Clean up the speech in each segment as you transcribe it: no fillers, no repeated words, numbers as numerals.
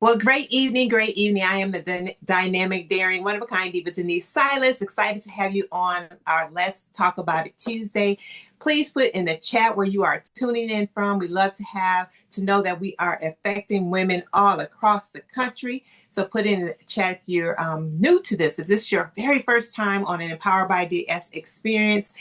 Well, great evening, great evening. I am the dynamic, daring, one of a kind diva Denise Silas. Excited to have you on our Let's Talk About It Tuesday. Please put in the chat where you are tuning in from. We love to know that we are affecting women all across the country. So put in the chat if you're new to this. If this is your very first time on an Empowered by DS experience,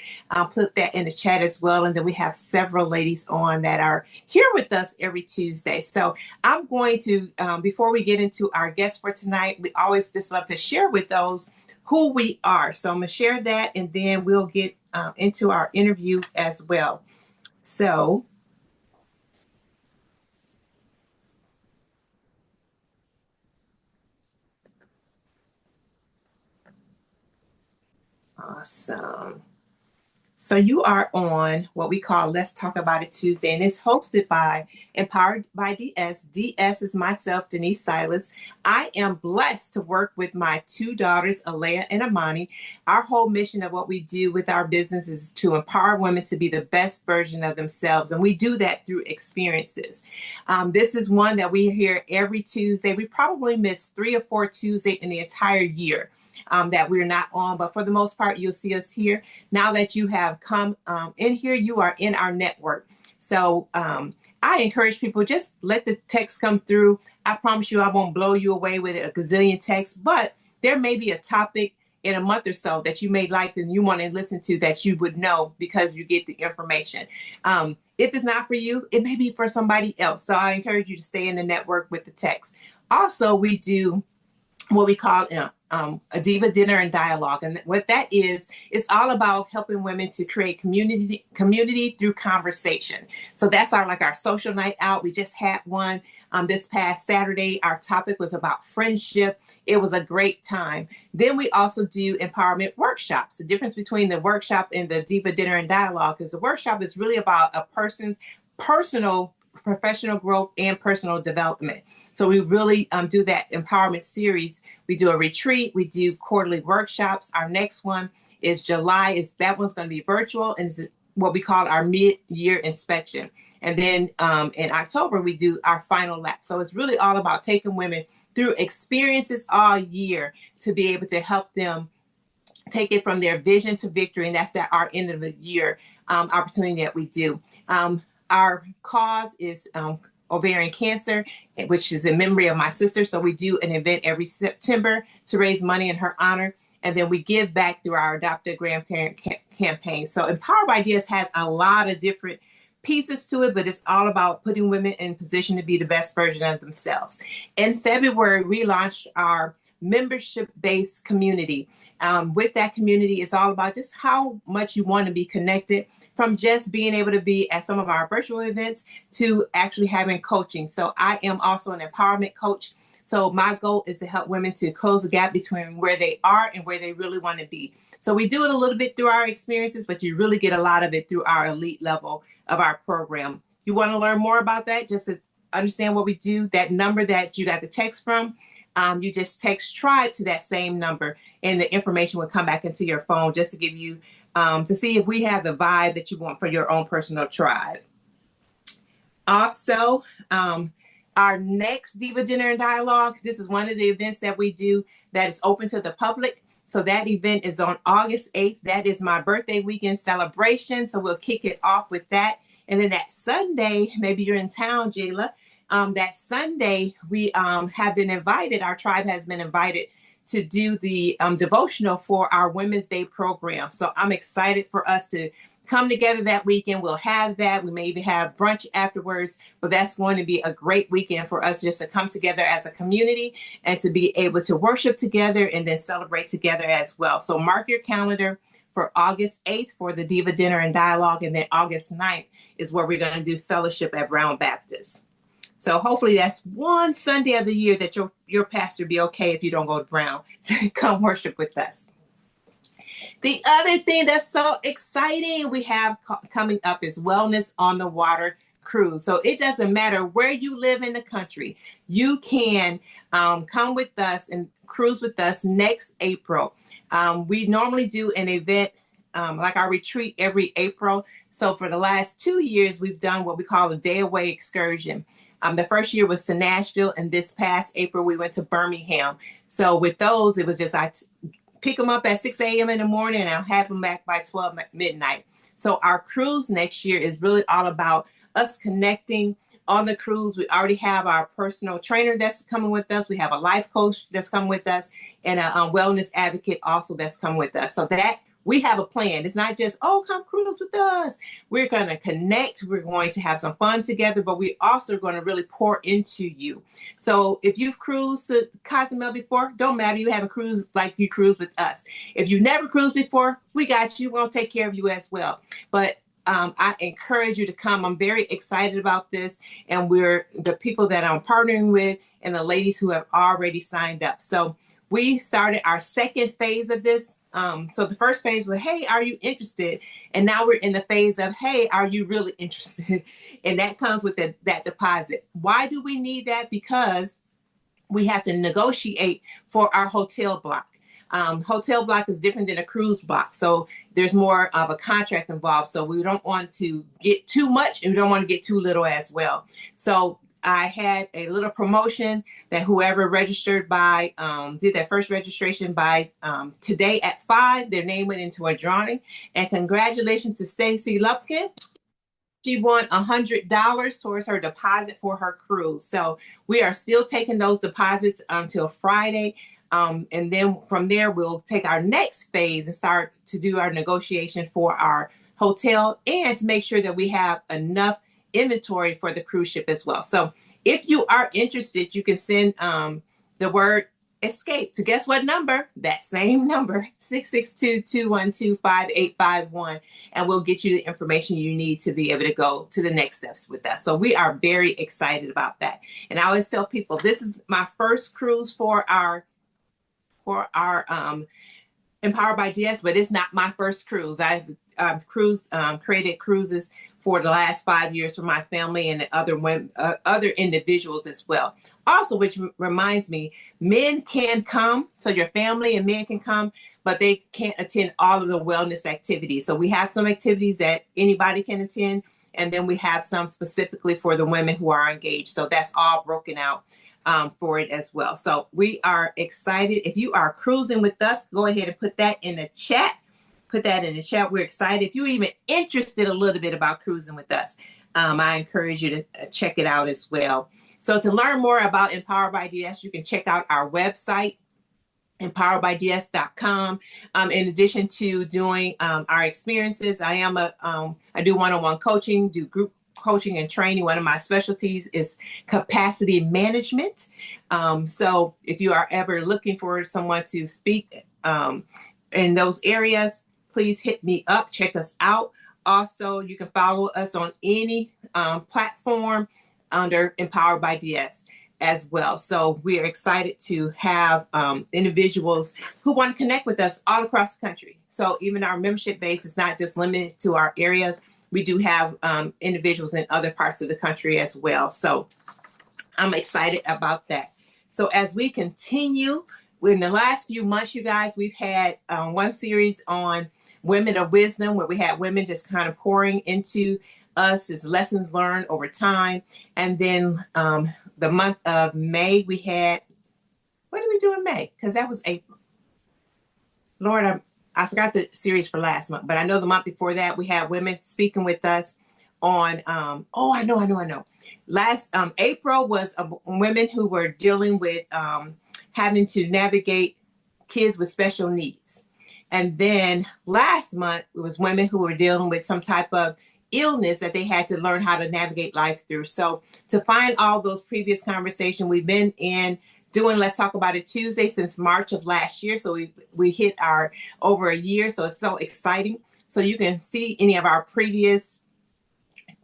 put that in the chat as well. And then we have several ladies on that are here with us every Tuesday. So I'm going to, before we get into our guest for tonight, we always just love to share with those who we are. So I'm going to share that and then we'll get into our interview as well. So, awesome. So you are on what we call Let's Talk About It Tuesday, and it's hosted by Empowered by DS. DS is myself, Denise Silas. I am blessed to work with my two daughters, Alea and Amani. Our whole mission of what we do with our business is to empower women to be the best version of themselves, and we do that through experiences. This is one that we hear every Tuesday. We probably miss 3 or 4 Tuesdays in the entire year. That we're not on, but for the most part, you'll see us here. Now that you have come in here, you are in our network. So I encourage people, just let the text come through. I promise you, I won't blow you away with a gazillion texts, but there may be a topic in a month or so that you may like and you want to listen to that you would know because you get the information. If it's not for you, it may be for somebody else. So I encourage you to stay in the network with the text. Also, we do what we call a diva dinner and dialogue, and what that is, it's all about helping women to create community through conversation. So that's our social night out. We just had one this past Saturday. Our topic was about friendship. It was a great time. Then we also do empowerment workshops. The difference between the workshop and the diva dinner and dialogue is the workshop is really about a person's personal professional growth and personal development. So we really do that empowerment series. We do a retreat. We do quarterly workshops. Our next one is July. That one's going to be virtual, and it's what we call our mid-year inspection. And then in October, we do our final lap. So it's really all about taking women through experiences all year to be able to help them take it from their vision to victory. And that's our end of the year opportunity that we do. Our cause is ovarian cancer, which is in memory of my sister. So we do an event every September to raise money in her honor. And then we give back through our adopted grandparent campaign. So Empowered by Ideas has a lot of different pieces to it, but it's all about putting women in position to be the best version of themselves. In February, we launched our membership-based community. With that community, it's all about just how much you want to be connected, from just being able to be at some of our virtual events to actually having coaching. So I am also an empowerment coach. So my goal is to help women to close the gap between where they are and where they really want to be. So we do it a little bit through our experiences, but you really get a lot of it through our elite level of our program. You want to learn more about that, just to understand what we do, that number that you got the text from, you just text tribe to that same number and the information will come back into your phone just to give you to see if we have the vibe that you want for your own personal tribe. Also, our next Diva Dinner and Dialogue, this is one of the events that we do that is open to the public. So that event is on August 8th. That is my birthday weekend celebration. So we'll kick it off with that. And then that Sunday, maybe you're in town, Jala, that Sunday we have been invited, our tribe has been invited to do the devotional for our Women's Day program. So I'm excited for us to come together that weekend. We'll have that. We may even have brunch afterwards, but that's going to be a great weekend for us just to come together as a community and to be able to worship together and then celebrate together as well. So mark your calendar for August 8th for the Diva Dinner and Dialogue, and then August 9th is where we're going to do fellowship at Brown Baptist. So hopefully that's one Sunday of the year that your pastor be okay if you don't go to Brown to come worship with us. The other thing that's so exciting we have coming up is Wellness on the Water cruise. So it doesn't matter where you live in the country, you can come with us and cruise with us next April. We normally do an event like our retreat every April. So for the last 2 years, we've done what we call a day away excursion. The first year was to Nashville, and this past April we went to Birmingham. So with those, it was just pick them up at 6 a.m. in the morning and I'll have them back by 12 midnight. So our cruise next year is really all about us connecting on the cruise. We already have our personal trainer that's coming with us. We have a life coach that's coming with us, and a wellness advocate also that's coming with us. So that we have a plan. It's not just, oh, come cruise with us. We're going to connect. We're going to have some fun together, but we also are going to really pour into you. So if you've cruised to Cozumel before, don't matter. You haven't cruised like you cruise with us. If you've never cruised before, we got you. We'll take care of you as well. But I encourage you to come. I'm very excited about this. And we're the people that I'm partnering with and the ladies who have already signed up. So we started our second phase of this. So the first phase was, hey, are you interested? And now we're in the phase of, hey, are you really interested? And that comes with that deposit. Why do we need that? Because we have to negotiate for our hotel block. Hotel block is different than a cruise block. So there's more of a contract involved. So we don't want to get too much and we don't want to get too little as well. So I had a little promotion that whoever registered by, did that first registration by today at 5, their name went into a drawing. And congratulations to Stacy Lupkin. She won $100 towards her deposit for her cruise. So we are still taking those deposits until Friday. And then from there, we'll take our next phase and start to do our negotiation for our hotel and to make sure that we have enough inventory for the cruise ship as well. So if you are interested, you can send the word escape to guess what number? That same number, 662-212-5851. And we'll get you the information you need to be able to go to the next steps with us. So we are very excited about that. And I always tell people, this is my first cruise for our Empowered by DS, but it's not my first cruise. I've created cruises for the last 5 years for my family and other individuals as well. Also, which reminds me, men can come, so your family and men can come, but they can't attend all of the wellness activities. So we have some activities that anybody can attend, and then we have some specifically for the women who are engaged. So that's all broken out for it as well. So we are excited. If you are cruising with us, go ahead and put that in the chat. Put that in the chat. We're excited. If you're even interested a little bit about cruising with us, I encourage you to check it out as well. So to learn more about Empowered by DS, you can check out our website, empoweredbyds.com. In addition to doing our experiences, I do one-on-one coaching, do group coaching and training. One of my specialties is capacity management. So if you are ever looking for someone to speak in those areas, please hit me up, check us out. Also, you can follow us on any platform under Empowered by DS as well. So we are excited to have individuals who want to connect with us all across the country. So even our membership base is not just limited to our areas. We do have individuals in other parts of the country as well. So I'm excited about that. So as we continue, in the last few months, you guys, we've had one series on Women of Wisdom, where we had women just kind of pouring into us as lessons learned over time. And then the month of May, we had, what did we do in May? Because that was April. Lord, I forgot the series for last month, but I know the month before that, we had women speaking with us on, I know. Last April was women who were dealing with having to navigate kids with special needs. And then last month, it was women who were dealing with some type of illness that they had to learn how to navigate life through. So to find all those previous conversations, we've been doing Let's Talk About It Tuesday since March of last year. So we hit our over a year. So it's so exciting. So you can see any of our previous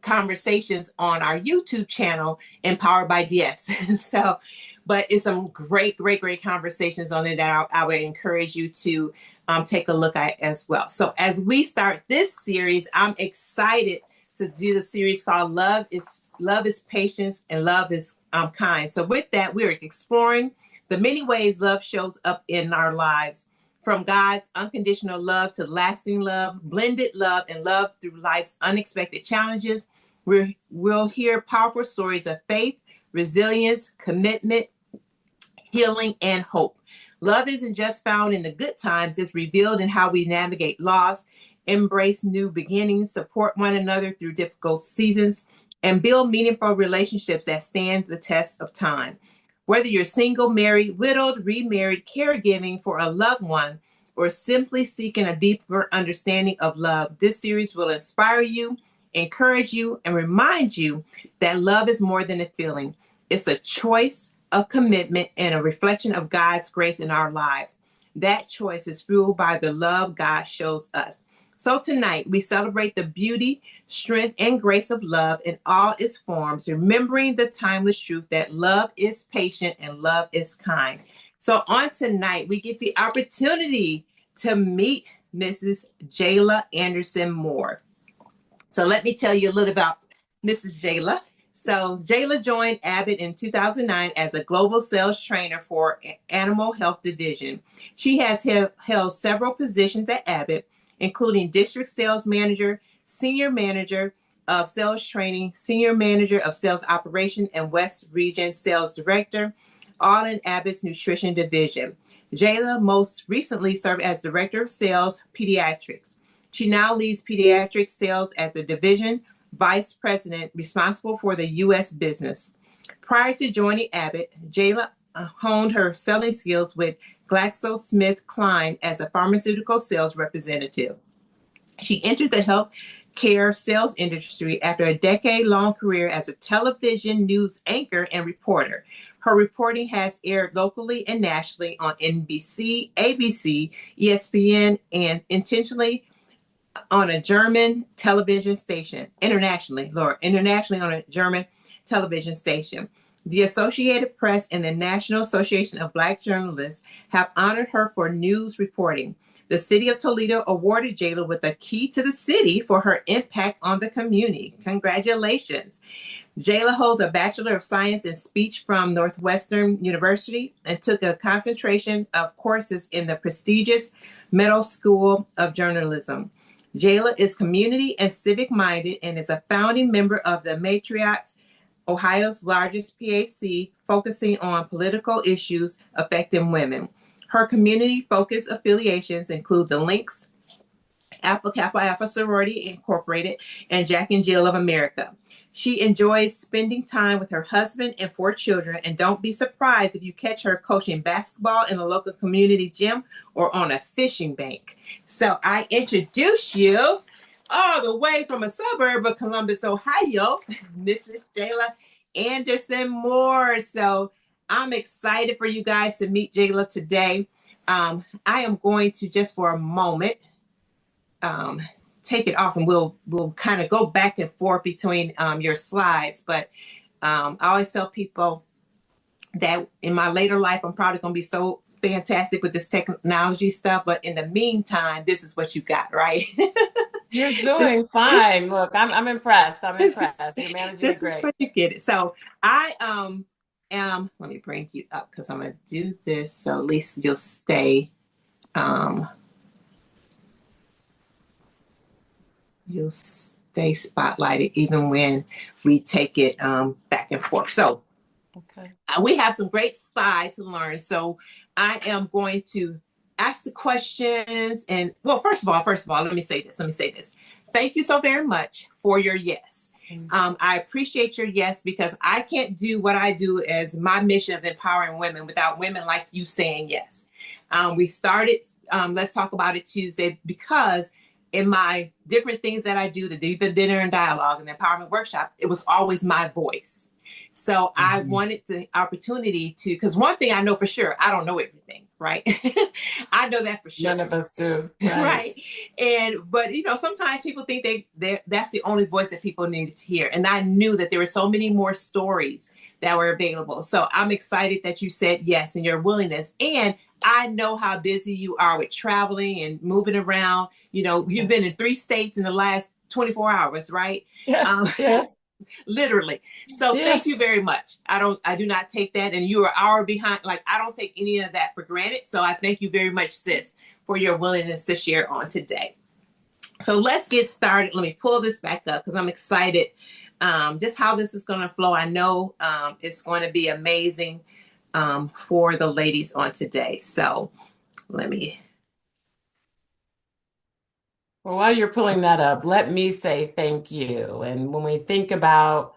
conversations on our YouTube channel, Empowered by DS. So, but it's some great conversations on it that I would encourage you to take a look at as well. So as we start this series, I'm excited to do the series called Love is Patience and Love is Kind. So with that, we're exploring the many ways love shows up in our lives, from God's unconditional love to lasting love, blended love, and love through life's unexpected challenges. We'll hear powerful stories of faith, resilience, commitment, healing, and hope. Love isn't just found in the good times, it's revealed in how we navigate loss, embrace new beginnings, support one another through difficult seasons, and build meaningful relationships that stand the test of time. Whether you're single, married, widowed, remarried, caregiving for a loved one, or simply seeking a deeper understanding of love, this series will inspire you, encourage you, and remind you that love is more than a feeling. It's a choice, a commitment, and a reflection of God's grace in our lives. That choice is fueled by the love God shows us. So tonight, we celebrate the beauty, strength, and grace of love in all its forms, remembering the timeless truth that love is patient and love is kind. So on tonight, we get the opportunity to meet Mrs. Jala Anderson Moore. So let me tell you a little about Mrs. Jala. So Jala joined Abbott in 2009 as a global sales trainer for Animal Health Division. She has held several positions at Abbott, including District Sales Manager, Senior Manager of Sales Training, Senior Manager of Sales Operation, and West Region Sales Director, all in Abbott's Nutrition Division. Jala most recently served as Director of Sales Pediatrics. She now leads pediatric sales as the division vice president responsible for the U.S. business. Prior to joining Abbott, Jala honed her selling skills with GlaxoSmithKline as a pharmaceutical sales representative. She entered the healthcare sales industry after a decade-long career as a television news anchor and reporter. Her reporting has aired locally and nationally on NBC, ABC, ESPN, and intentionally on a German television station, internationally on a German television station. The Associated Press and the National Association of Black Journalists have honored her for news reporting. The city of Toledo awarded Jala with a key to the city for her impact on the community. Congratulations. Jala holds a Bachelor of Science in Speech from Northwestern University and took a concentration of courses in the prestigious Meadow School of Journalism. Jala is community and civic minded and is a founding member of the Matriarchs, Ohio's largest PAC, focusing on political issues affecting women. Her community focused affiliations include the Links, Alpha Kappa Alpha Sorority Incorporated, and Jack and Jill of America. She enjoys spending time with her husband and 4 children, and don't be surprised if you catch her coaching basketball in a local community gym or on a fishing bank. So I introduce you all the way from a suburb of Columbus, Ohio, Mrs. Jala Anderson Moore. So I'm excited for you guys to meet Jala today. I am going to just for a moment take it off, and we'll kind of go back and forth between your slides. But I always tell people that in my later life, I'm probably going to be so fantastic with this technology stuff. But in the meantime, this is what you got, right? You're doing fine. Look, I'm impressed. I'm impressed. You're managing it This is great. what you get it. So I am. Let me bring you up because I'm gonna do this so at least you'll stay. Um, you'll stay spotlighted even when we take it back and forth. So Okay. we have some great slides to learn. So I am going to ask the questions. And well, first of all, let me say this. Thank you so very much for your yes. I appreciate your yes because I can't do what I do as my mission of empowering women without women like you saying yes. We started Let's Talk About It Tuesday because in my different things that I do, the Diva Dinner and Dialogue and the Empowerment Workshops, it was always my voice. So I wanted the opportunity to, because one thing I know for sure, I don't know everything, right? I know that for sure. None of us do. Right. But sometimes people think that's the only voice that people needed to hear. And I knew that there were so many more stories that were available. So I'm excited that you said yes and your willingness. And I know how busy you are with traveling and moving around. You've been in 3 states in the last 24 hours, right? Yeah. Yes. Literally. So thank Yes. you very much. I do not take that. And you are an hour behind. Like, I don't take any of that for granted. So I thank you very much, sis, for your willingness to share on today. So let's get started. Let me pull this back up because I'm excited just how this is going to flow. I know it's going to be amazing for the ladies on today. So let me. Well, while you're pulling that up, let me say thank you. And when we think about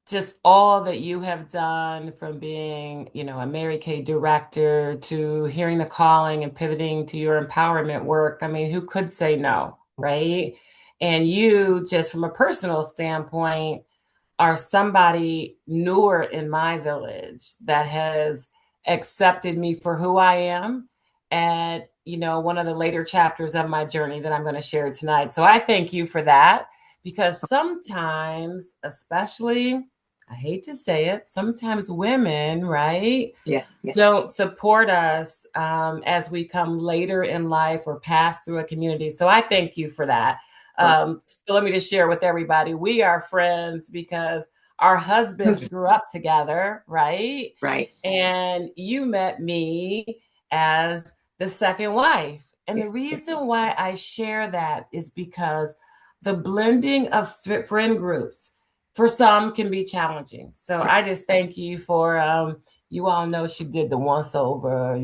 just all that you have done from being, a Mary Kay director to hearing the calling and pivoting to your empowerment work, I mean, who could say no, right? And you, just from a personal standpoint, are somebody newer in my village that has accepted me for who I am and one of the later chapters of my journey that I'm going to share tonight. So I thank you for that because sometimes, especially, I hate to say it, sometimes women, right, Yeah, yeah, don't support us as we come later in life or pass through a community. So I thank you for that. well, So let me just share with everybody, we are friends because our husbands grew up together, right? right. And you met me as the second wife. And Yeah, the yeah, reason why I share that is because the blending of friend groups for some can be challenging. So right. I just thank you for you all know she did the once over,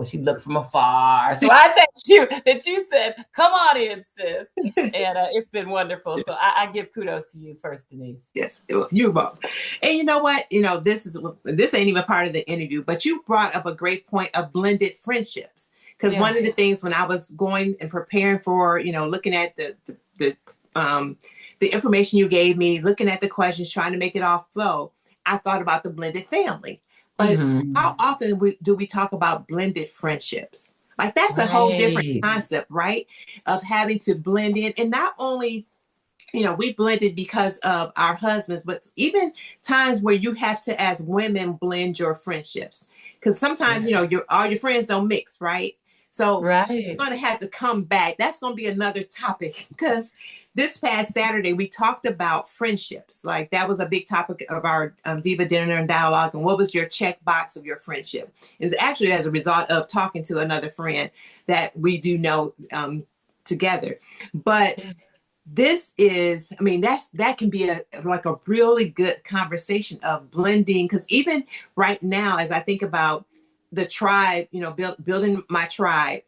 she looked from afar. So I thank you that you said, come on in, sis. And it's been wonderful. So I give kudos to you first, Denise. Yes, you're welcome. And you know what? This ain't even part of the interview, but you brought up a great point of blended friendships. Because Yeah. one of the things when I was going and preparing for, looking at um the information you gave me, looking at the questions, trying to make it all flow, I thought about the blended family. But how Mm-hmm. often do we talk about blended friendships? Like that's a whole different Right. concept, right? Of having to blend in, and not only we blended because of our husbands, but even times where you have to, as women, blend your friendships. Because sometimes, Yeah. all your friends don't mix, right? So Right. you're going to have to come back. That's going to be another topic because this past Saturday, we talked about friendships. Like that was a big topic of our Diva Dinner and Dialogue. And what was your checkbox of your friendship? It's actually as a result of talking to another friend that we do know together. But Yeah. this is, that can be a really good conversation of blending, because even right now as I think about the tribe, building my tribe,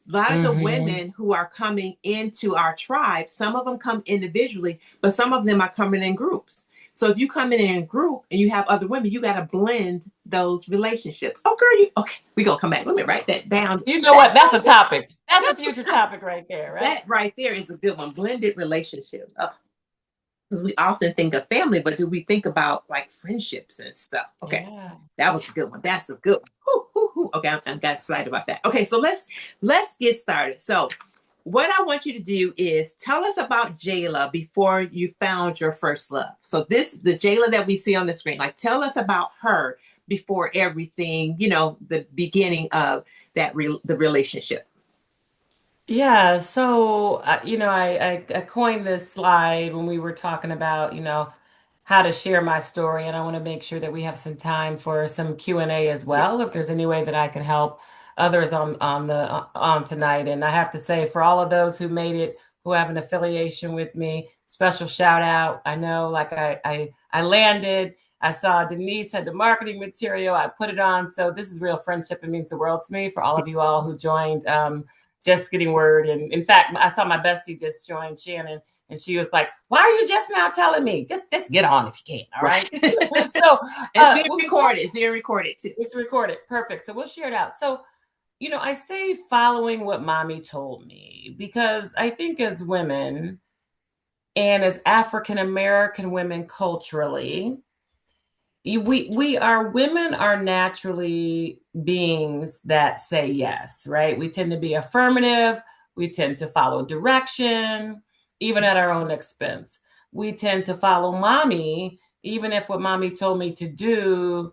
a lot of the Mm-hmm. women who are coming into our tribe, some of them come individually, but some of them are coming in groups. So if you come in a group and you have other women, you got to blend those relationships. Oh girl, okay, we gonna come back, let me write that down. You know what? That's a topic. That's a future topic right there, right? That right there is a good one. Blended relationships. Oh, because we often think of family, but do we think about like friendships and stuff? Okay, Yeah. that was a good one. That's a good one. Whew, whew, whew. Okay, I got excited about that. Okay, so let's get started. So, what I want you to do is tell us about Jala before you found your first love. So the Jala that we see on the screen. Like, tell us about her before everything. The beginning of the relationship. Yeah, so I coined this slide when we were talking about, how to share my story, and I want to make sure that we have some time for some Q&A as Yes. well, if there's any way that I can help others on tonight. And I have to say, for all of those who made it, who have an affiliation with me, special shout out. I know, like I landed. I saw Denise had the marketing material. I put it on. So this is real friendship. It means the world to me for all of you all who joined. Just getting word. And in fact, I saw my bestie just join, Shannon, and she was like, "Why are you just now telling me? Just get on if you can." All Right. right. So It's being we'll be recorded. It's being recorded too. it's recorded. Perfect. So we'll share it out. So, I say following what mommy told me because I think as women and as African American women culturally, we are women are naturally beings that say yes, right? We tend to be affirmative, we tend to follow direction even at our own expense. We tend to follow mommy even if what mommy told me to do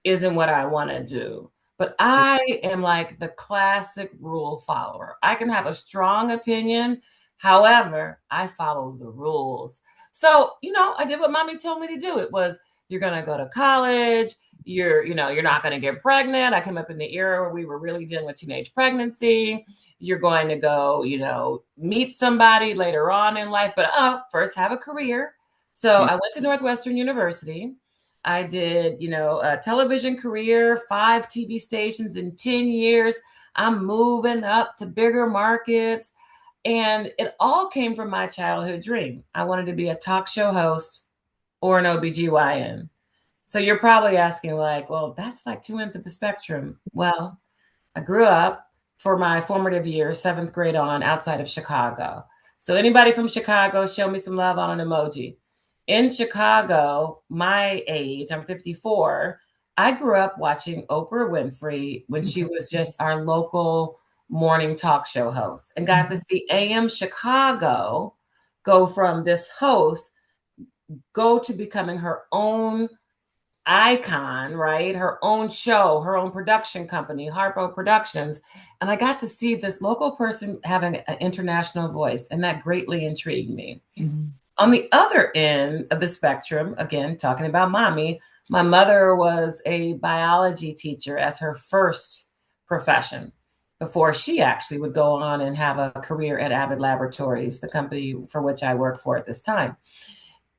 isn't what I want to do. But I am like the classic rule follower. I can have a strong opinion. However, I follow the rules. So, I did what mommy told me to do. It was you're going to go to college. You're not going to get pregnant. I came up in the era where we were really dealing with teenage pregnancy. You're going to go, meet somebody later on in life, but first have a career. So I went to Northwestern University. I did, a television career, 5 TV stations in 10 years. I'm moving up to bigger markets. And it all came from my childhood dream. I wanted to be a talk show host or an OBGYN. So you're probably asking, like, well, that's like two ends of the spectrum. Well, I grew up for my formative years, 7th grade on, outside of Chicago. So anybody from Chicago, show me some love on an emoji. In Chicago, my age, I'm 54, I grew up watching Oprah Winfrey when she was just our local morning talk show host and got to see AM Chicago go from this host go to becoming her own icon, right? Her own show, her own production company, Harpo Productions. And I got to see this local person having an international voice, and that greatly intrigued me. Mhm. On the other end of the spectrum, again, talking about mommy, my mother was a biology teacher as her first profession before she actually would go on and have a career at Avid Laboratories, the company for which I work for at this time.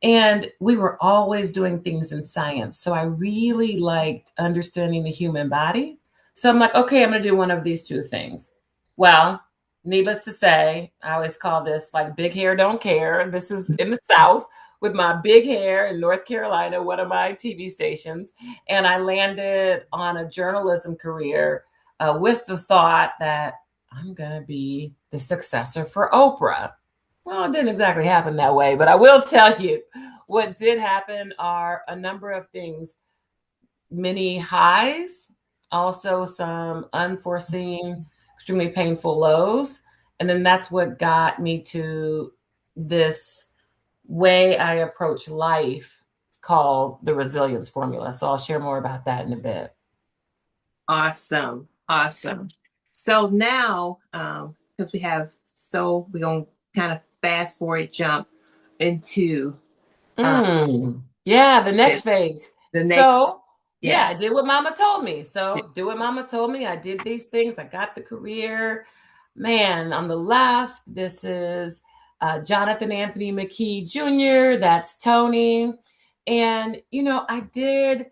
And we were always doing things in science. So I really liked understanding the human body. So I'm like, okay, I'm going to do one of these two things. Well, needless to say, I always call this like big hair, don't care. This is in the South with my big hair in North Carolina, one of my TV stations. And I landed on a journalism career with the thought that I'm going to be the successor for Oprah. Well, it didn't exactly happen that way, but I will tell you what did happen are a number of things, many highs, also some unforeseen, extremely painful lows. And then that's what got me to this way I approach life called the resilience formula. So I'll share more about that in a bit. Awesome. Awesome. So now, because we're going to kind of fast forward jump into uh, Yeah, the next this, phase. the next, So, yeah, yeah. I did what mama told me. So, do what mama told me. I did these things. I got the career. Man, on the left, this is Jonathan Anthony McKee Jr., that's Tony. And, I did,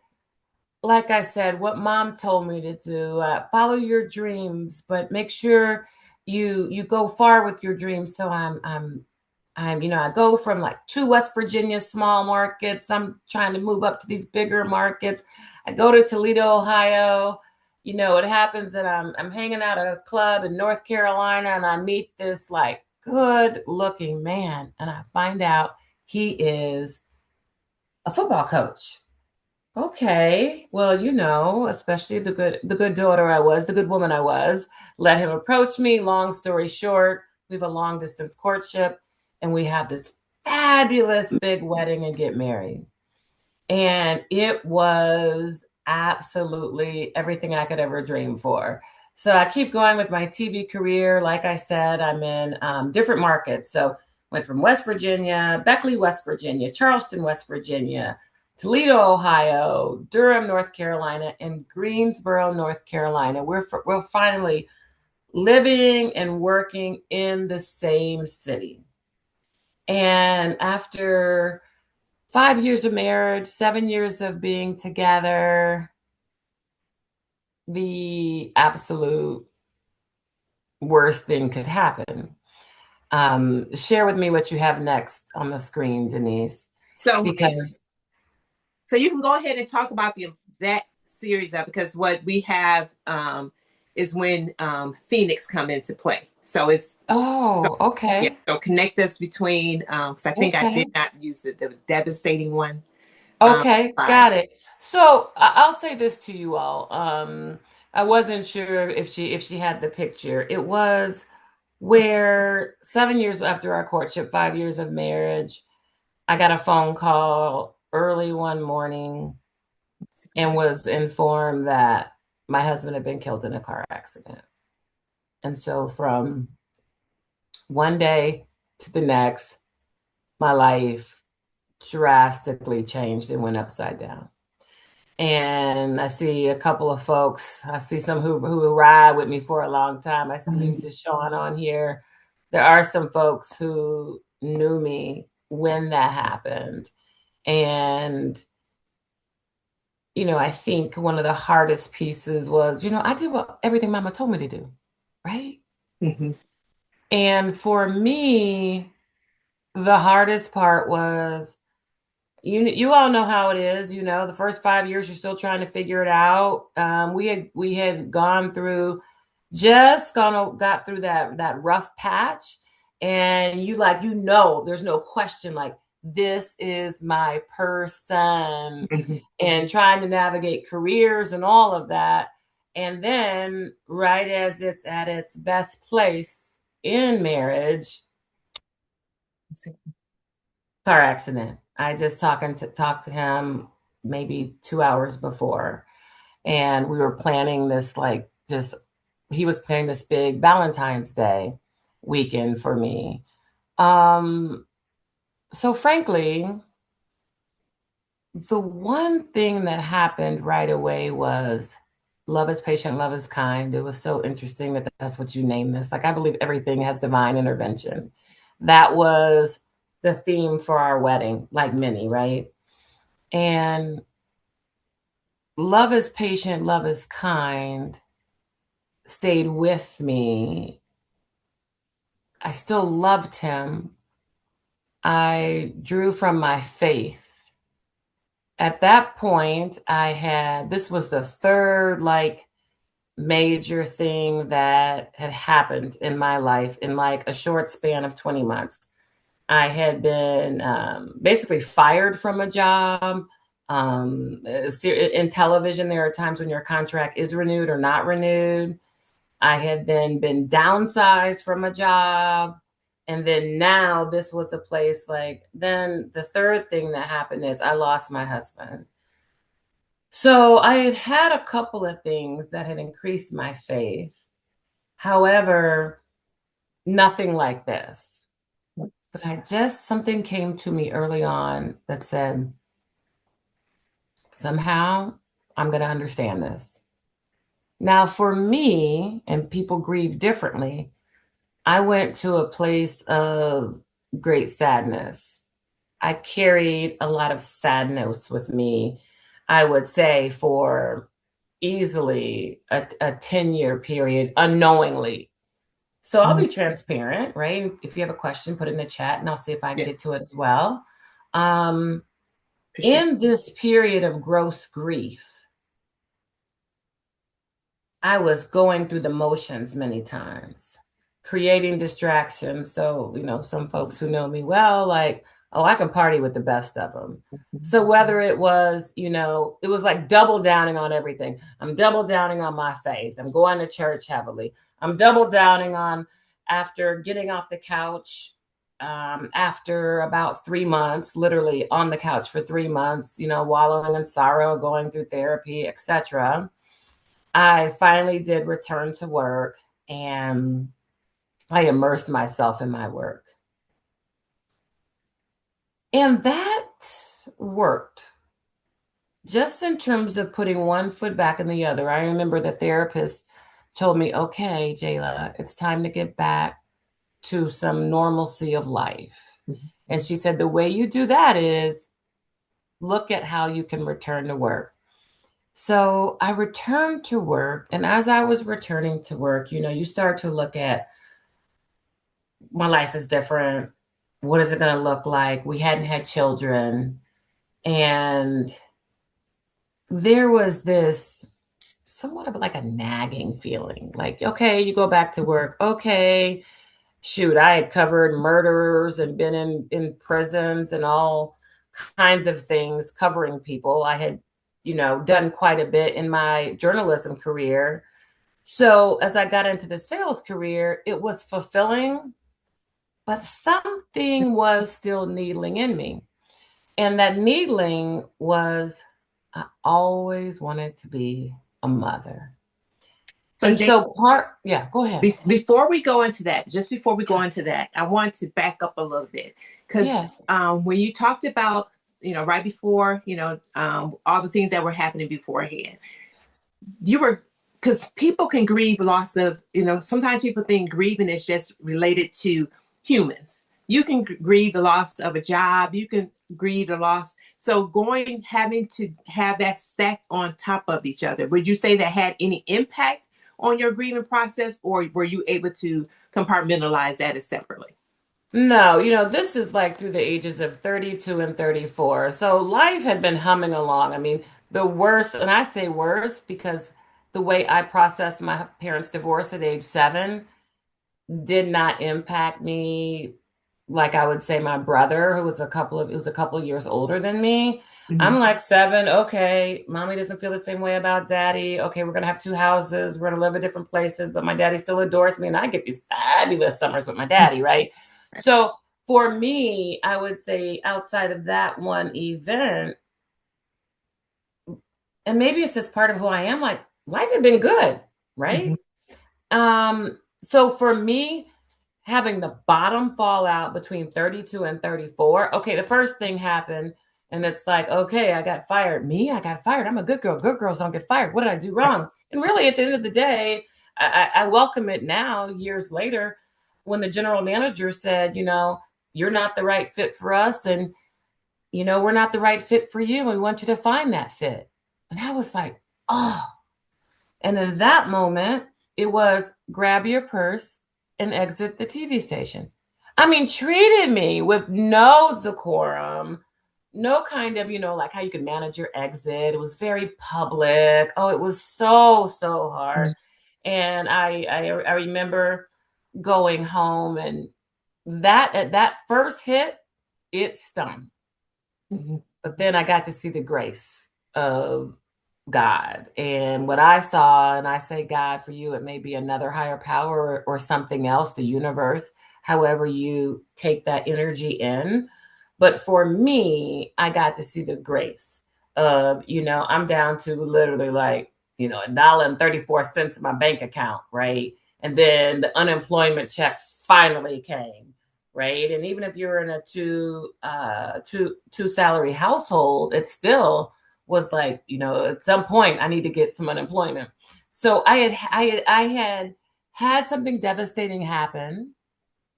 like I said, what mom told me to do. Follow your dreams, but make sure you go far with your dreams. So I go from like 2 West Virginia small markets. I'm trying to move up to these bigger markets. I go to Toledo, Ohio. It happens that I'm hanging out at a club in North Carolina and I meet this like good looking man and I find out he is a football coach. Okay. Well, especially the good daughter I was, the good woman I was, let him approach me. Long story short, we have a long distance courtship and we have this fabulous big wedding and get married. And it was absolutely everything I could ever dream for. So I keep going with my TV career. Like I said, I'm in different markets. So went from West Virginia, Beckley, West Virginia, Charleston, West Virginia, Toledo, Ohio, Durham, North Carolina, and Greensboro, North Carolina. We're finally living and working in the same city. And after 5 years of marriage, 7 years of being together, the absolute worst thing could happen. Share with me what you have next on the screen, Denise, So, because so you can go ahead and talk about that series up because what we have is when Phoenix come into play. So so, yeah. okay, So connect us between because I think I did okay, not use the devastating one. okay, Five. got it. So I'll say this to you all. I wasn't sure if she had the picture. It was where 7 years after our courtship, 5 years of marriage, I got a phone call early one morning and was informed that my husband had been killed in a car accident. And so from one day to the next, my life drastically changed and went upside down. And I see a couple of folks. I see some who ride with me for a long time. I see you, Deshaun, on here. There are some folks who knew me when that happened. And, I think one of the hardest pieces was, I did everything mama told me to do, right? Mm-hmm. And for me, the hardest part was, you all know how it is. The first 5 years you're still trying to figure it out. We had gone through, got through that rough patch, and there's no question, like, this is my person, Mm-hmm. and trying to navigate careers and all of that. And then, right as it's at its best place in marriage, car accident. I just talked to him maybe 2 hours before, and we were planning this, like, just he was planning this big Valentine's Day weekend for me. Um, so frankly, the one thing that happened right away was love is patient, love is kind. It was so interesting that that's what you named this. Like, I believe everything has divine intervention. That was the theme for our wedding, like many, right? And love is patient, love is kind stayed with me. I still loved him. I drew from my faith. At that point, this was the third, like, major thing that had happened in my life in like a short span of 20 months. I had been basically fired from a job. In television, there are times when your contract is renewed or not renewed. I had then been downsized from a job. And then now this was a place, like, then the third thing that happened is I lost my husband. So I had had a couple of things that had increased my faith. However, nothing like this. But something came to me early on that said, somehow I'm going to understand this. Now, for me, and people grieve differently, I went to a place of great sadness. I carried a lot of sadness with me, I would say, for easily a 10-year period, unknowingly. So I'll Mm-hmm. be transparent, right? If you have a question, put it in the chat and I'll see if I can Yeah, get to it as well. Um, for sure. in this period of gross grief, I was going through the motions many times, creating distractions. So, some folks who know me well, like, oh, I can party with the best of them. Mm-hmm. So, whether it was, it was like double downing on everything. I'm double downing on my faith. I'm going to church heavily. I'm double downing on, after getting off the couch, after about 3 months, literally on the couch for 3 months, wallowing in sorrow, going through therapy, etc. I finally did return to work, and I immersed myself in my work. And that worked just in terms of putting one foot back in the other. I remember the therapist told me, okay, Jala, it's time to get back to some normalcy of life. And she said, the way you do that is look at how you can return to work. So I returned to work. And as I was returning to work, you start to look at, my life is different. What is it going to look like? We hadn't had children. And there was this somewhat of like a nagging feeling, like, okay, you go back to work. Okay, shoot, I had covered murderers and been in prisons and all kinds of things, covering people. I had, done quite a bit in my journalism career. So as I got into the sales career, it was fulfilling, but something was still needling in me. And that needling was, I always wanted to be a mother. So, And Jay, so yeah, go ahead. before we go into that, just before we Yeah. go into that, I want to back up a little bit because Yes. when you talked about, right before, all the things that were happening beforehand, you were, because people can grieve loss of, sometimes people think grieving is just related to humans. you can grieve the loss of a job, you can grieve the loss. So having to have that stacked on top of each other, would you say that had any impact on your grieving process, or were you able to compartmentalize that as separately? No, this is like through the ages of 32 and 34. So life had been humming along. I mean, the worst, and I say worst because the way I processed my parents' divorce at age 7 did not impact me like I would say my brother, who was it was a couple of years older than me. I'm Mhm. like 7, okay, mommy doesn't feel the same way about daddy. Okay, we're gonna have 2 houses, we're gonna live in different places, but my daddy still adores me, and I get these fabulous summers with my daddy, right? So for me, I would say outside of that one event, and maybe it's just part of who I am, like life had been good, right? Mhm. So for me, having the bottom fall out between 32 and 34, okay, the first thing happened, and it's like, okay, I got fired. Me, I got fired. I'm a good girl. Good girls don't get fired. What did I do wrong? And really, at the end of the day, I welcome it now, years later, when the general manager said, you're not the right fit for us, and we're not the right fit for you, and we want you to find that fit. And I was like, oh. And in that moment, it was grab your purse and exit the TV station. I mean, treated me with no decorum, no kind of, like how you can manage your exit. It was very public. Oh, it was so, so hard. And I remember going home, and that at that first hit, it stung. Mhm. But then I got to see the grace of God. And what I saw, and I say God for you, it may be another higher power or something else, the universe, however you take that energy in. But for me, I got to see the grace of, I'm down to literally like, $1.34 in my bank account, right? And then the unemployment check finally came, right? And even if you're in a two salary household, it still was like, at some point I need to get some unemployment. So I had something devastating happen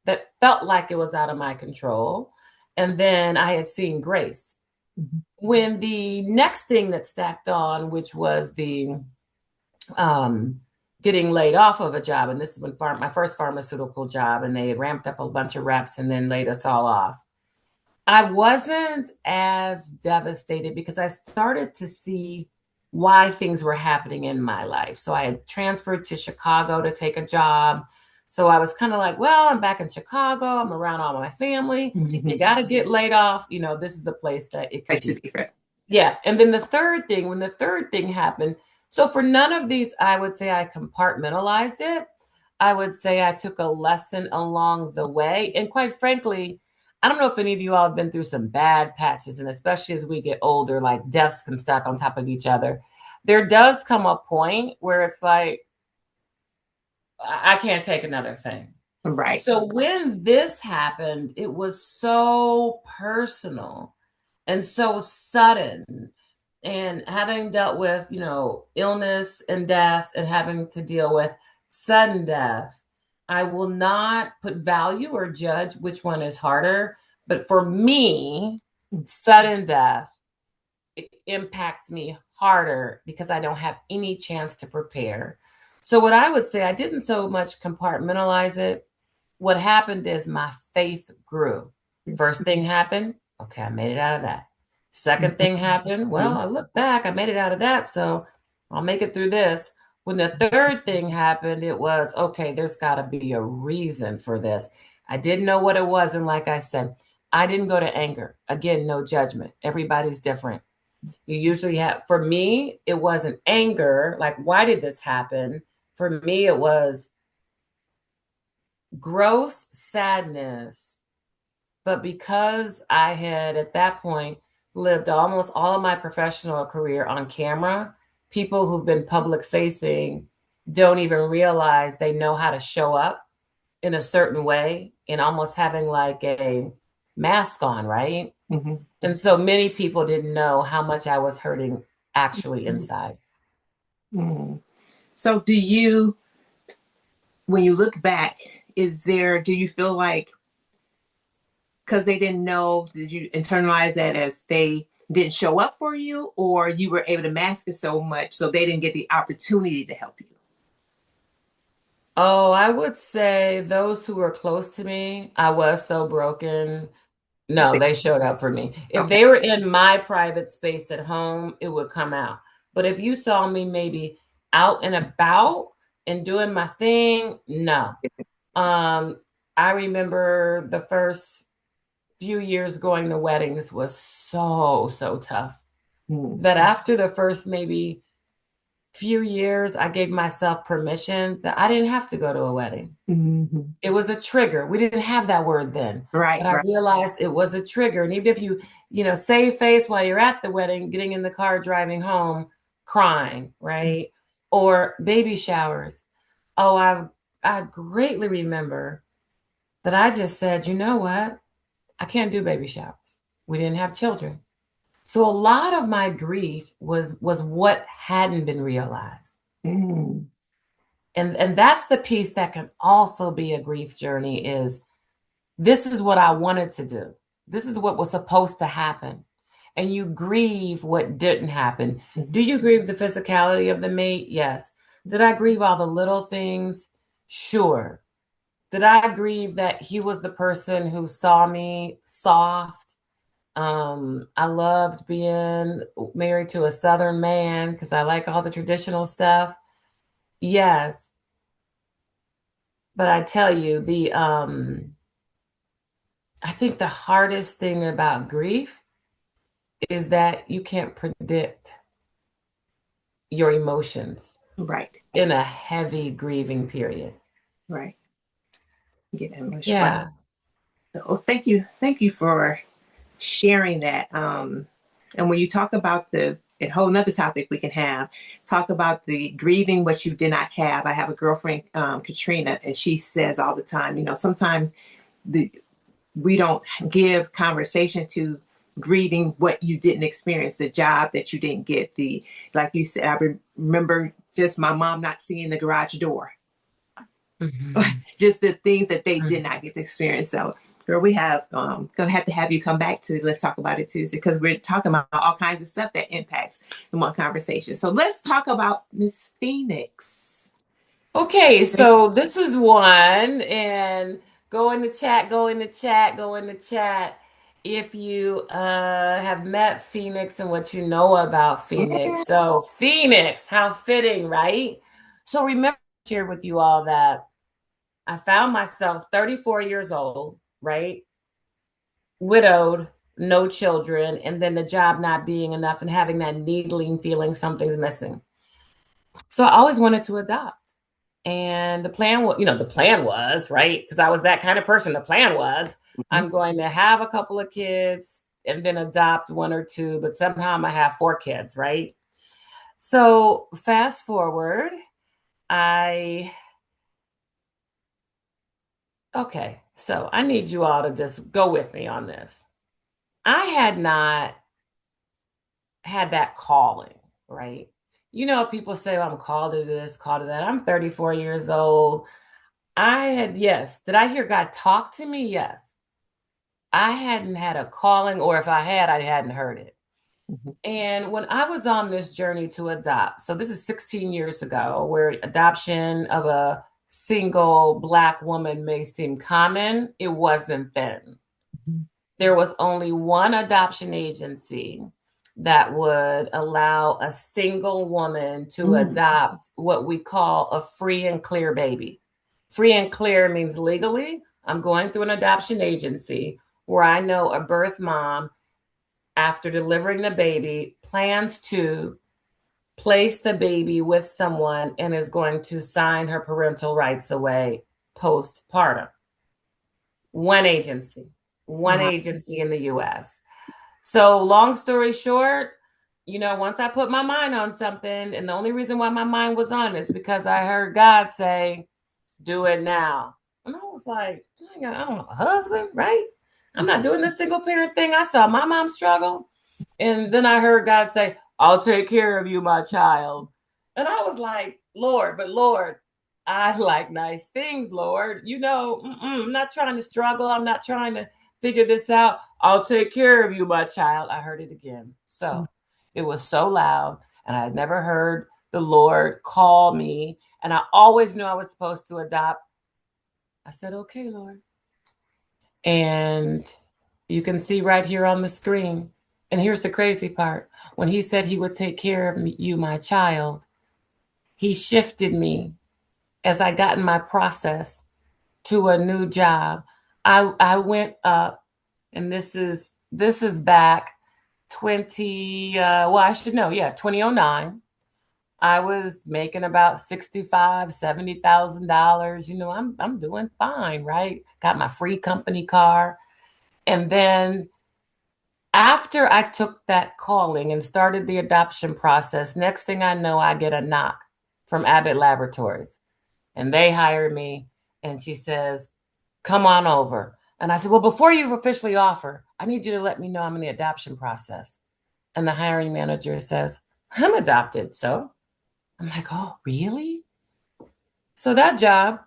that felt like it was out of my control. And then I had seen grace. Mhm. When the next thing that stacked on, which was the um, getting laid off of a job, and this is when my first pharmaceutical job, and they had ramped up a bunch of reps and then laid us all off. I wasn't as devastated because I started to see why things were happening in my life. So I had transferred to Chicago to take a job. So I was kind of like, well, I'm back in Chicago. I'm around all my family. You Mhm. got to get laid off. This is the place that it could Place to be. be fair. Yeah. And then when the third thing happened, so for none of these, I would say I compartmentalized it. I would say I took a lesson along the way. And quite frankly, I don't know if any of you all have been through some bad patches, and especially as we get older, like deaths can stack on top of each other. There does come a point where it's like, I can't take another thing. Right. So when this happened, it was so personal and so sudden. And having dealt with, illness and death and having to deal with sudden death, I will not put value or judge which one is harder. But for me, sudden death, it impacts me harder because I don't have any chance to prepare. So, what I would say, I didn't so much compartmentalize it. What happened is my faith grew. First thing happened, okay, I made it out of that. Second thing happened, well, I look back, I made it out of that, so I'll make it through this. When the third thing happened, it was okay, there's got to be a reason for this. I didn't know what it was. And like I said, I didn't go to anger. Again, no judgment. Everybody's different. You usually have, for me, it wasn't anger, like, why did this happen? For me, it was gross sadness. But because I had at that point lived almost all of my professional career on camera, people who've been public facing don't even realize they know how to show up in a certain way and almost having like a mask on, right? Mhm. And so many people didn't know how much I was hurting actually inside. Mhm. So when you look back, do you feel like because they didn't know? Did you internalize that as they didn't show up for you, or you were able to mask it so much so they didn't get the opportunity to help you? Oh, I would say those who were close to me, I was so broken. No, they showed up for me. If Okay. they were in my private space at home, it would come out. But if you saw me maybe out and about and doing my thing, no. Um, I remember the first few years going to weddings was so tough. Mm-hmm. That after the first maybe few years, I gave myself permission that I didn't have to go to a wedding. Mm-hmm. It was a trigger. We didn't have that word then, Right, but I right. realized it was a trigger. And even if you save face while you're at the wedding, getting in the car, driving home, crying, right? Or baby showers. Oh, I greatly remember that I just said, you know what? I can't do baby showers. We didn't have children. So a lot of my grief was what hadn't been realized. Mm-hmm. And that's the piece that can also be a grief journey is this is what I wanted to do. This is what was supposed to happen. And you grieve what didn't happen. Do you grieve the physicality of the mate? Yes. Did I grieve all the little things? Sure. Did I grieve that he was the person who saw me soft? I loved being married to a Southern man because I like all the traditional stuff. Yes. But I tell you, I think the hardest thing about grief is that you can't predict your emotions Right, in a heavy grieving period. right. Get emotional. Wow. Yeah. So thank you for sharing that. And when you talk about a whole another topic we can have, talk about the grieving what you did not have. I have a girlfriend, Katrina, and she says all the time, sometimes the we don't give conversation to grieving what you didn't experience, the job that you didn't get, the like you said. Remember just my mom not seeing the garage door, Mhm. just the things that they did not get to experience. So, girl, we have gonna have to have you come back to Let's Talk About It Tuesday because we're talking about all kinds of stuff that impacts the one conversation. So let's talk about Miss Phoenix. Okay, so this is one, and go in the chat, go in the chat, go in the chat. If you have met Phoenix and what you know about Yeah. Phoenix. So, Phoenix, how fitting, right? So, remember, I shared with you all that I found myself 34 years old, right? Widowed, no children, and then the job not being enough and having that needling feeling something's missing. So, I always wanted to adopt. And the plan was, right? Because I was that kind of person. The plan was, Mhm. I'm going to have a couple of kids and then adopt one or two, but somehow I'm going to have four kids, right? So fast forward, I, okay, so I need you all to just go with me on this. I had not had that calling, right? People say, oh, I'm called to this, called to that. I'm 34 years old. Yes. Did I hear God talk to me? Yes. I hadn't had a calling, or if I had, I hadn't heard it. Mhm. And when I was on this journey to adopt, so this is 16 years ago, where adoption of a single Black woman may seem common, it wasn't then. Mhm. There was only one adoption agency that would allow a single woman to Mhm. adopt what we call a free and clear baby. Free and clear means legally, I'm going through an adoption agency where I know a birth mom, after delivering the baby, plans to place the baby with someone and is going to sign her parental rights away postpartum. One agency, one Wow. agency in the US. So, long story short, once I put my mind on something, and the only reason why my mind was on it is because I heard God say, do it now. And I was like, I don't know, a husband, right? I'm not doing this single parent thing. I saw my mom struggle. And then I heard God say, I'll take care of you, my child. And I was like, Lord, but Lord, I like nice things, Lord. I'm not trying to struggle. I'm not trying to figure this out. I'll take care of you, my child. I heard it again. So it was so loud, and I had never heard the Lord call me. And I always knew I was supposed to adopt. I said, okay, Lord. And you can see right here on the screen. And here's the crazy part. When he said he would take care of me, you, my child, he shifted me as I got in my process to a new job. I went up, and this is back 20 well, I should know, yeah, 2009. I was making about 65, $70,000. I'm doing fine, right? Got my free company car. And then after I took that calling and started the adoption process, next thing I know, I get a knock from Abbott Laboratories, and they hire me. And she says, come on over. And I said, well, before you officially offer, I need you to let me know I'm in the adoption process. And the hiring manager says, I'm adopted. So I'm like, oh, really? So that job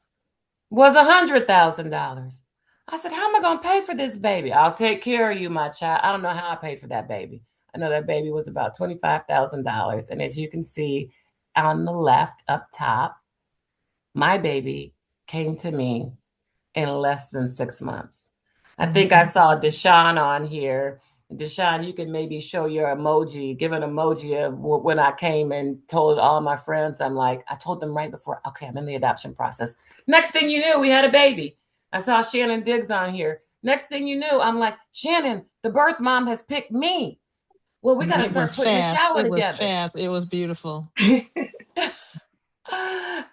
was $100,000. I said, how am I going to pay for this baby? I'll take care of you, my child. I don't know how I paid for that baby. I know that baby was about $25,000. And as you can see on the left up top, my baby came to me in less than 6 months. I think I saw Deshaun on here. Deshaun, you can maybe show your emoji, give an emoji of when I came and told all my friends. I told them right before, okay, I'm in the adoption process. Next thing you knew, we had a baby. I saw Shannon Diggs on here. Next thing you knew, I'm like, Shannon, the birth mom has picked me. Well, we got to It start was putting the fast. shower It was together. fast. It was beautiful.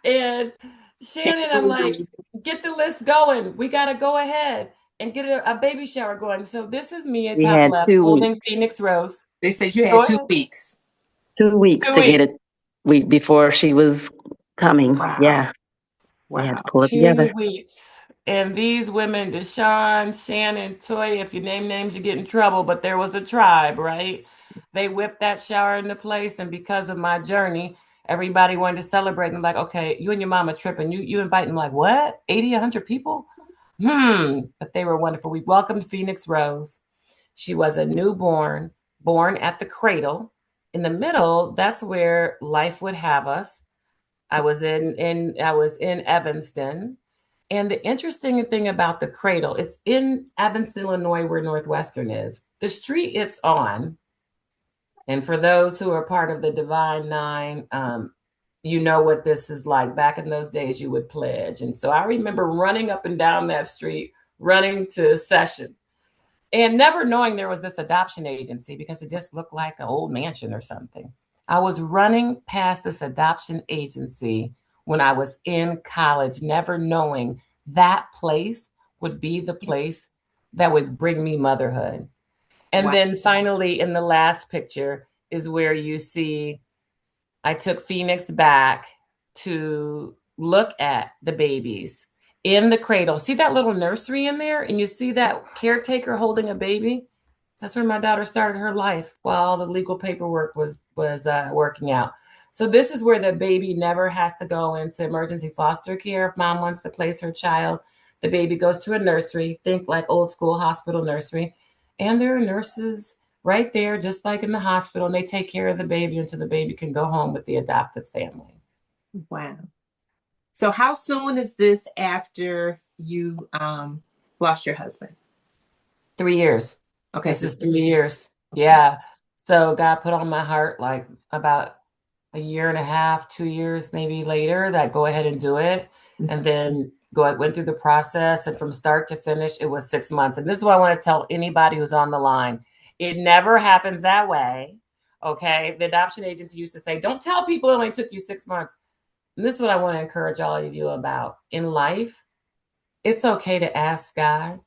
And Shannon, I'm like, get the list going. We got to go ahead and get a baby shower going. So this is me at We top had left two holding weeks. Phoenix Rose. They said you Go had two ahead. weeks. 2 weeks 2 weeks. to get it. Before she was coming. Wow. Yeah, we had to Wow. pull it 2 weeks. And these women, Deshaun, Shannon, Toya, if you name names, you get in trouble. But there was a tribe, right? They whipped that shower into place. And because of my journey, everybody wanted to celebrate. And like, okay, you and your mama tripping. You invite them like, what? 80, 100 people? But they were wonderful. We welcomed Phoenix Rose. She was a newborn, born at the cradle. In the middle, that's where life would have us. I was in Evanston. And the interesting thing about the cradle, it's in Evanston, Illinois, where Northwestern is. The street it's on, and for those who are part of the Divine Nine, you know what this is like. Back in those days, you would pledge. And so I remember running up and down that street, running to session, and never knowing there was this adoption agency because it just looked like an old mansion or something. I was running past this adoption agency when I was in college, never knowing that place would be the place that would bring me motherhood. And Wow. then finally, in the last picture, is where you see I took Phoenix back to look at the babies in the cradle. See that little nursery in there? And you see that caretaker holding a baby? That's where my daughter started her life while all the legal paperwork was working out. So this is where the baby never has to go into emergency foster care if mom wants to place her child. The baby goes to a nursery, think like old school hospital nursery, and there are nurses right there, just like in the hospital, and they take care of the baby until the baby can go home with the adoptive family. Wow. So how soon is this after you lost your husband? 3 years. Okay, This so is 3 years. Yeah. So God put on my heart like about a year and a half, 2 years maybe later that go ahead and do it. And then went through the process, and from start to finish, it was 6 months. And this is what I want to tell anybody who's on the line. It never happens that way. Okay. The adoption agency used to say, don't tell people it only took you 6 months. And this is what I want to encourage all of you about. In life, it's okay to ask God,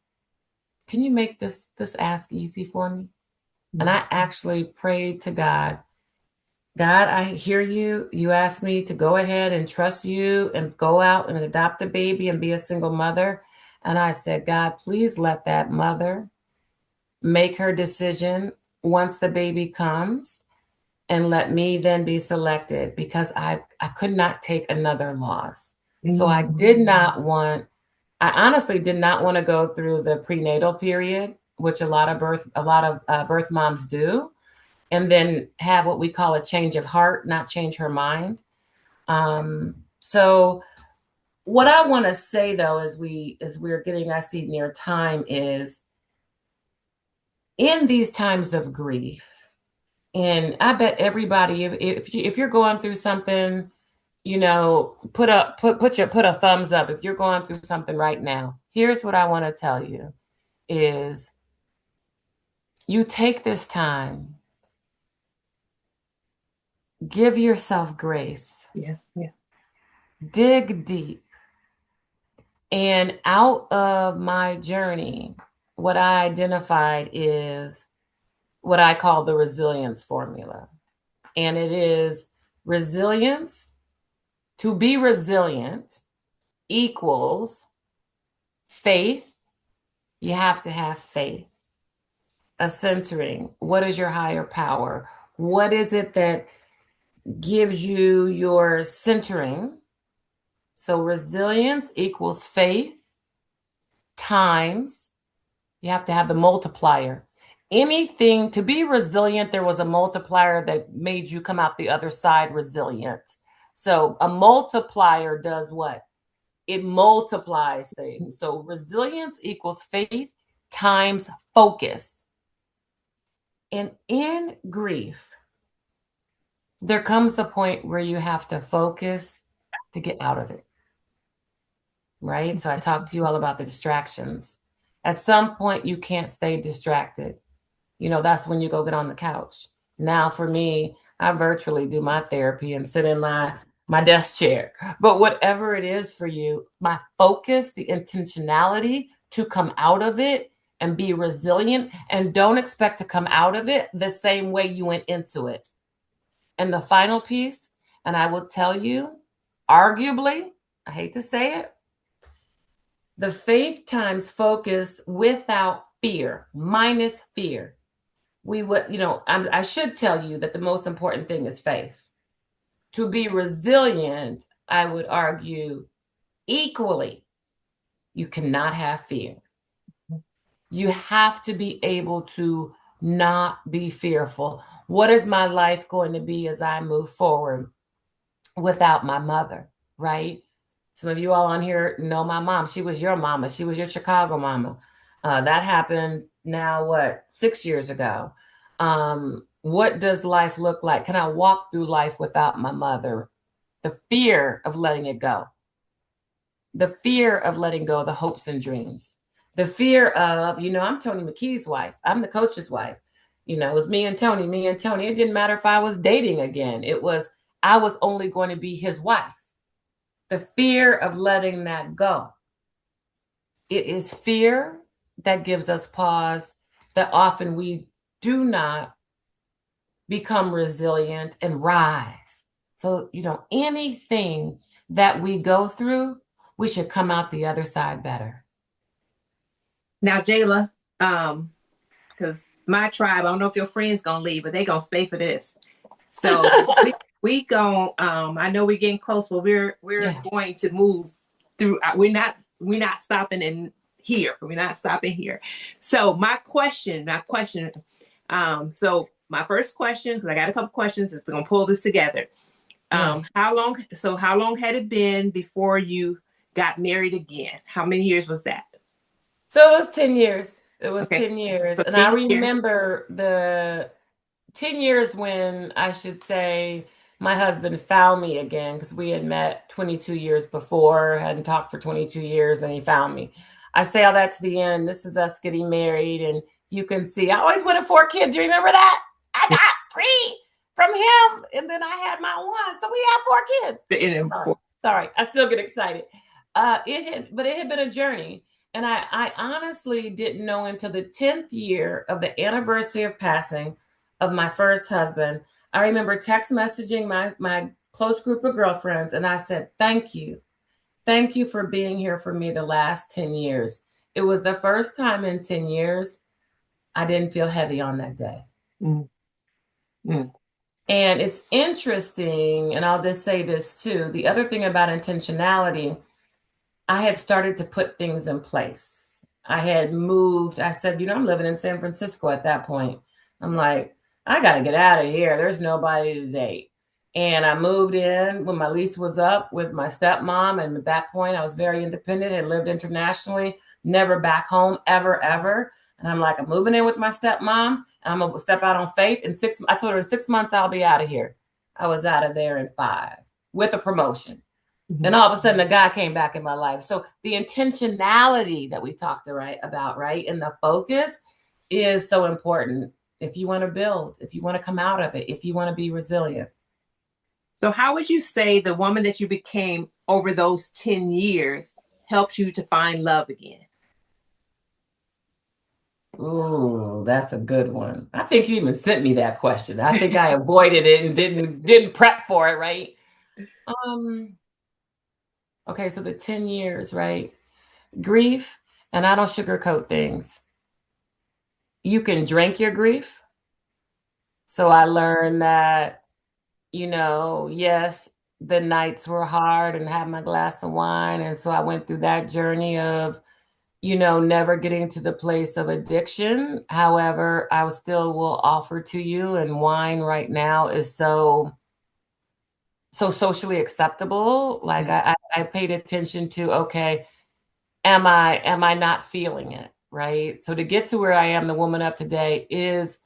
can you make this ask easy for me? And I actually prayed to God, God, I hear you. You asked me to go ahead and trust you and go out and adopt a baby and be a single mother. And I said, God, please let that mother make her decision once the baby comes, and let me then be selected, because I could not take another loss. So I did not want I honestly did not want to go through the prenatal period, which a lot of birth moms do, and then have what we call a change of heart, not change her mind. So what I want to say though, as we're getting, I see near time, is in these times of grief, and I bet everybody, if you're going through something, you know, put a thumbs up if you're going through something right now. Here's what I want to tell you is you take this time, give yourself grace, Yeah. Yeah. dig deep. And out of my journey, what I identified is what I call the resilience formula. And it is resilience. To be resilient equals faith. You have to have faith. A centering. What is your higher power? What is it that gives you your centering? So resilience equals faith times, you have to have the multiplier. Anything to be resilient, there was a multiplier that made you come out the other side resilient. So a multiplier does what? It multiplies things. So resilience equals faith times focus. And in grief, there comes a point where you have to focus to get out of it. Right? So I talked to you all about the distractions. At some point, you can't stay distracted. You know, that's when you go get on the couch. Now, for me, I virtually do my therapy and sit in my desk chair. But whatever it is for you, my focus, the intentionality to come out of it and be resilient, and don't expect to come out of it the same way you went into it. And the final piece, and I will tell you, arguably, I hate to say it, the faith times focus without fear, minus fear. We would, you know, I should tell you that the most important thing is faith. To be resilient, I would argue equally, you cannot have fear. You have to be able to not be fearful. What is my life going to be as I move forward without my mother, right? Some of you all on here know my mom. She was your mama. She was your Chicago mama. That happened now, what, 6 years ago. What does life look like? Can I walk through life without my mother? The fear of letting it go. The fear of letting go of the hopes and dreams. The fear of, you know, I'm Tony McKee's wife. I'm the coach's wife. You know, it was me and Tony, me and Tony. It didn't matter if I was dating again. It was, I was only going to be his wife. The fear of letting that go. It is fear that gives us pause, that often we do not become resilient and rise. So, you know, anything that we go through, we should come out the other side better. Now, Jala, because my tribe, I don't know if your friends gonna leave, but they gonna stay for this. So we go. I know we're getting close, but we're going to move through. We're not stopping in here. We're not stopping here. So my question. So my first question, because I got a couple questions, it's gonna pull this together. How long had it been before you got married again? How many years was that? So it was 10 years. It was Okay. 10 years. So And 10 I years. remember the 10 years when, I should say, my husband found me again, because we had met 22 years before, hadn't talked for 22 years, and he found me. I say all that to the end. This is us getting married, and you can see I always wanted 4 kids. You remember that? I got 3 from him, and then I had my one. So we had 4 kids. Sorry, I still get excited. It had been a journey. And I honestly didn't know until the 10th year of the anniversary of passing of my first husband. I remember text messaging my close group of girlfriends, and I said, thank you. Thank you for being here for me the last 10 years. It was the first time in 10 years I didn't feel heavy on that day. Mm. Mm. And it's interesting, and I'll just say this too. The other thing about intentionality, I had started to put things in place. I had moved. I said, I'm living in San Francisco at that point. I'm like, I got to get out of here. There's nobody to date. And I moved in when my lease was up with my stepmom. And at that point, I was very independent, had lived internationally, never back home, ever, ever. And I'm like, I'm moving in with my stepmom. I'm going to step out on faith. I told her in 6 months, I'll be out of here. I was out of there in 5 with a promotion. And all of a sudden, a guy came back in my life. So the intentionality that we talked about, right, and the focus is so important if you want to build, if you want to come out of it, if you want to be resilient. So how would you say the woman that you became over those 10 years helped you to find love again? Ooh, that's a good one. I think you even sent me that question. I think I avoided it and didn't prep for it, right? Okay, so the 10 years, right? Grief, and I don't sugarcoat things. You can drink your grief. So I learned that, yes, the nights were hard and had my glass of wine. And so I went through that journey of, never getting to the place of addiction. However, I still will offer to you, and wine right now is so socially acceptable. Like I paid attention to, okay, am I not feeling it? Right. So to get to where I am, the woman of today, is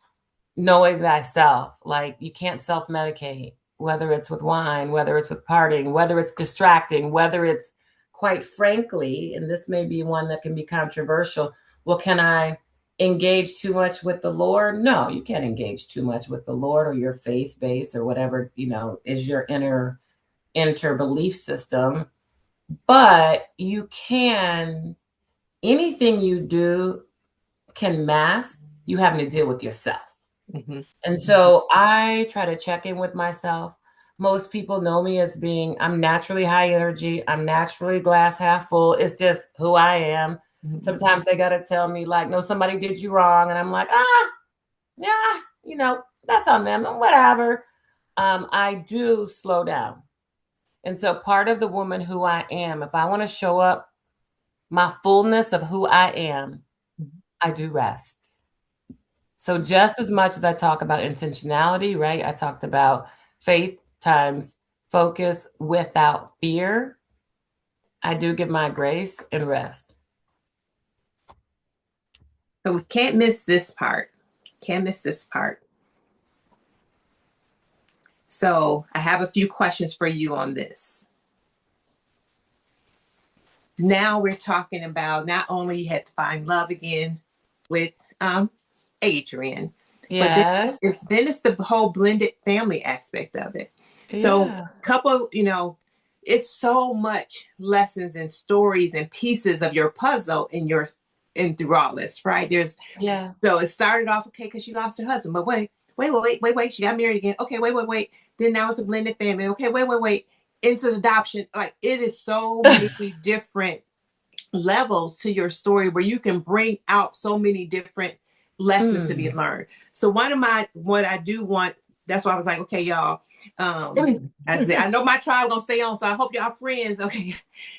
knowing thyself. Like, you can't self-medicate, whether it's with wine, whether it's with partying, whether it's distracting, whether it's, quite frankly, and this may be one that can be controversial, well, can I engage too much with the Lord? No, you can't engage too much with the Lord or your faith base or whatever, is your inner belief system. But you can, anything you do can mask you having to deal with yourself. Mm-hmm. And so I try to check in with myself. Most people know me as being, I'm naturally high energy. I'm naturally glass half full. It's just who I am. Mm-hmm. Sometimes they got to tell me, like, no, somebody did you wrong. And I'm like, yeah, that's on them, whatever. I do slow down. And so part of the woman who I am, if I want to show up my fullness of who I am, I do rest. So just as much as I talk about intentionality, right? I talked about faith times focus without fear. I do give my grace and rest. So we can't miss this part. Can't miss this part. So I have a few questions for you on this. Now we're talking about not only you had to find love again with Adrian, but Yes. then it's the whole blended family aspect of it. So couple, it's so much lessons and stories and pieces of your puzzle in through all this, right? So it started off okay because she lost her husband, but wait, she got married again. Okay, wait. Then now it's a blended family. Okay, wait. Into adoption. Like, it is so many different levels to your story where you can bring out so many different lessons to be learned. So what I do want, that's why I was like, okay, y'all. I said, I know my tribe gonna stay on, so I hope y'all friends. Okay,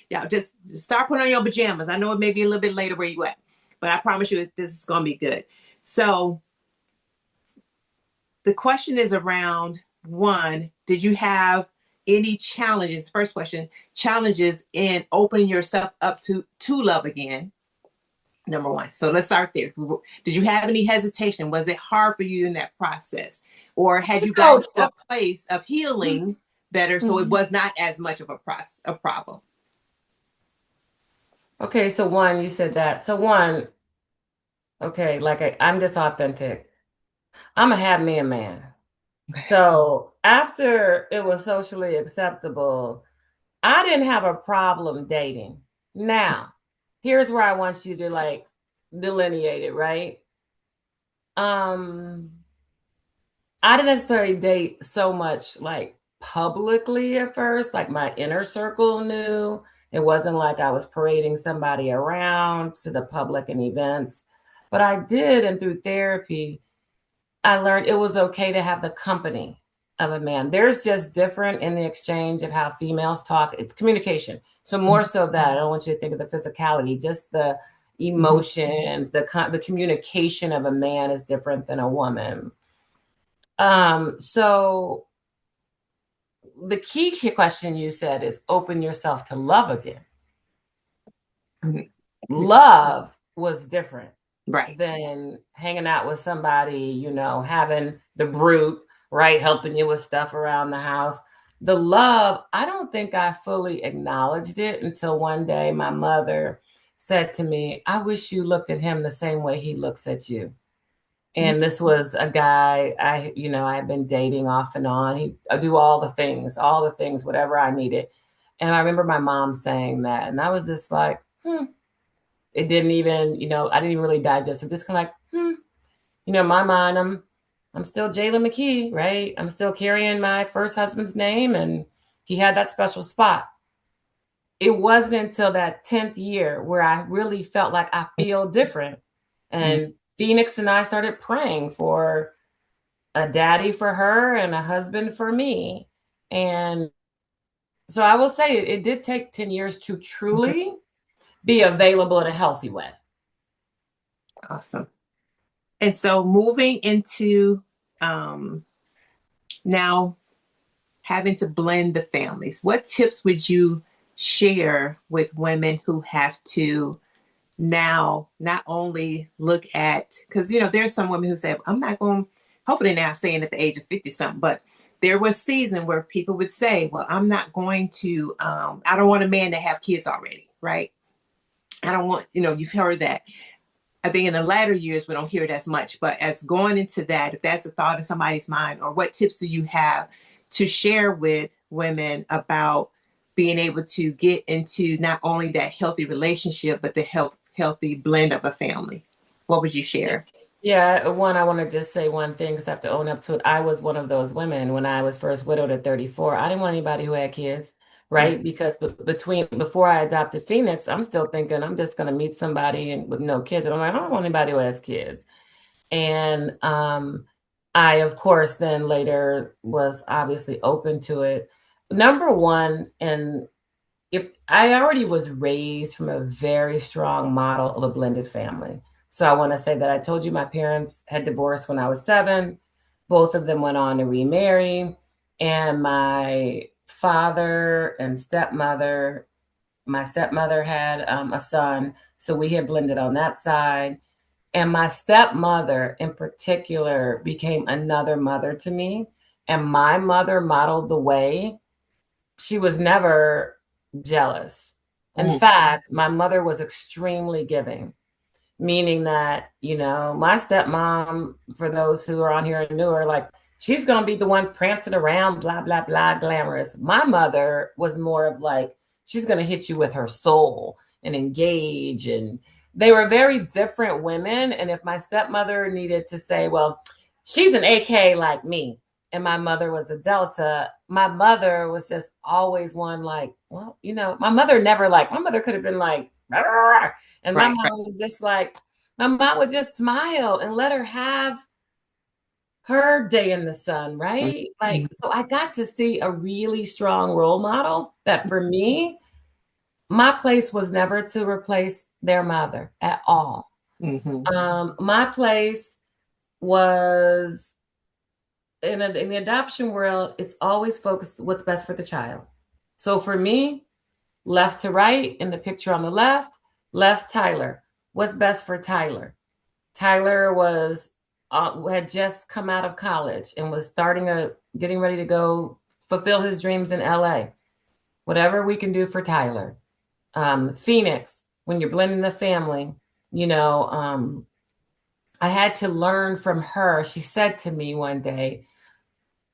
y'all just start putting on your pajamas. I know it may be a little bit later where you at, but I promise you this is gonna be good. So the question is around one, did you have any challenges? First question, challenges in opening yourself up to love again? Number one. So let's start there. Did you have any hesitation? Was it hard for you in that process? Or had you gotten to a place of healing better so it was not as much of a problem? Okay, so one, you said that. So one, okay, like I'm just authentic. I'm a have me a man. So after it was socially acceptable, I didn't have a problem dating. Now, here's where I want you to, like, delineate it, right? I didn't necessarily date so much, like, publicly at first, like my inner circle knew. It wasn't like I was parading somebody around to the public and events. But I did, and through therapy, I learned it was okay to have the company. of a man. There's just different in the exchange of how females talk. It's communication. So more so that I don't want you to think of the physicality, just the emotions, the communication of a man is different than a woman. So the key question you said is open yourself to love again. Love was different than hanging out with somebody, you know, having the brute, right, helping you with stuff around the house. The love, I don't think I fully acknowledged it until one day my mother said to me, I wish you looked at him the same way he looks at you. And this was a guy I had been dating off and on. I do all the things, whatever I needed. And I remember my mom saying that, and I was just like, it didn't even, I didn't even really digest it. Just kind of like, in my mind, I'm still Jala McKee, right? I'm still carrying my first husband's name, and he had that special spot. It wasn't until that 10th year where I really felt like I feel different. And Phoenix and I started praying for a daddy for her and a husband for me. And so I will say it did take 10 years to truly be available in a healthy way. Awesome. And so moving into now having to blend the families, what tips would you share with women who have to now not only look at, because there's some women who say, I'm not going, hopefully now saying at the age of 50 something, but there was a season where people would say, well, I'm not going to, I don't want a man to have kids already, right? I don't want, you've heard that. I think in the latter years, we don't hear it as much, but as going into that, if that's a thought in somebody's mind, or what tips do you have to share with women about being able to get into not only that healthy relationship, but the healthy blend of a family? What would you share? Yeah, I want to just say one thing because I have to own up to it. I was one of those women when I was first widowed at 34. I didn't want anybody who had kids, right? Because before I adopted Phoenix, I'm still thinking I'm just going to meet somebody with no kids. And I'm like, I don't want anybody who has kids. And I, of course, then later was obviously open to it. Number one, and if I already was raised from a very strong model of a blended family. So I want to say that I told you my parents had divorced when I was 7. Both of them went on to remarry. And my father and stepmother, my stepmother had a son. So we had blended on that side. And my stepmother in particular became another mother to me. And my mother modeled the way. She was never jealous. In fact, my mother was extremely giving, meaning that, my stepmom, for those who are on here and knew her, like, she's going to be the one prancing around, blah, blah, blah, glamorous. My mother was more of like, she's going to hit you with her soul and engage. And they were very different women. And if my stepmother needed to say, well, she's an AK like me, and my mother was a Delta, my mother was just always one like, well, my mother could have been like, rah, rah, rah. And my mom was just like, my mom would just smile and let her have her day in the sun, right? Like, so I got to see a really strong role model that for me, my place was never to replace their mother at all. My place was in the adoption world, it's always focused what's best for the child. So for me, left to right in the picture on the left, Tyler. What's best for Tyler? Tyler had just come out of college and was getting ready to go fulfill his dreams in LA. Whatever we can do for Tyler. Phoenix, when you're blending the family, I had to learn from her. She said to me one day,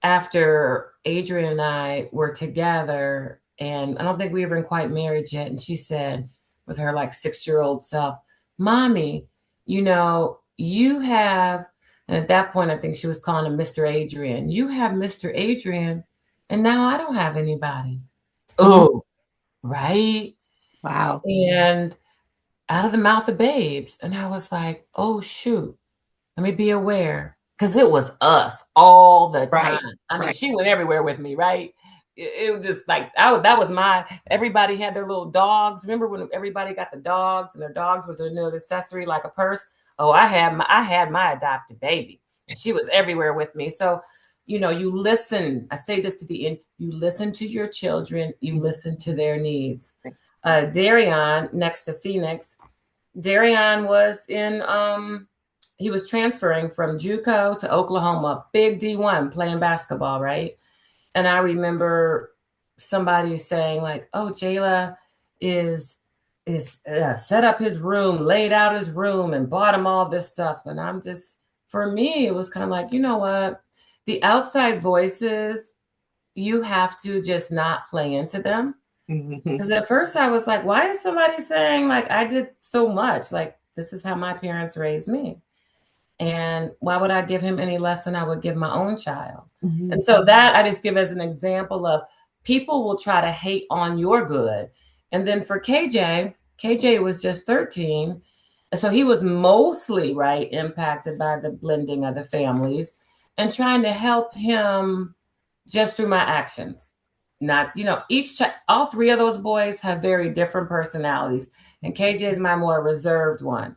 after Adrian and I were together, and I don't think we were even quite married yet, and she said, with her like 6-year-old self, Mommy, you have, and at that point, I think she was calling him Mr. Adrian. You have Mr. Adrian, and now I don't have anybody. Oh, right? Wow. And out of the mouth of babes. And I was like, oh, shoot, let me be aware. because it was us all the time. Right. I mean, Right. she went everywhere with me, right? It was just like that was my. Everybody had their little dogs. Remember when everybody got the dogs, and their dogs was a new accessory like a purse? Oh, I had my adopted baby, and she was everywhere with me. So, you listen. I say this to the end. You listen to your children. You listen to their needs. Darion, next to Phoenix, Darion was in he was transferring from JUCO to Oklahoma, big D1 playing basketball, right? And I remember somebody saying like, "Oh, Jala is set up his room, laid out his room, and bought him all this stuff." And I'm just, for me, it was kind of like, you know what? The outside voices, you have to just not play into them. Because at first I was like, why is somebody saying like I did so much? Like, this is how my parents raised me. And why would I give him any less than I would give my own child? And so that I just give as an example of people will try to hate on your good. And then for KJ was just 13. And so he was mostly, right, impacted by the blending of the families and trying to help him just through my actions. Not, all three of those boys have very different personalities. And KJ is my more reserved one.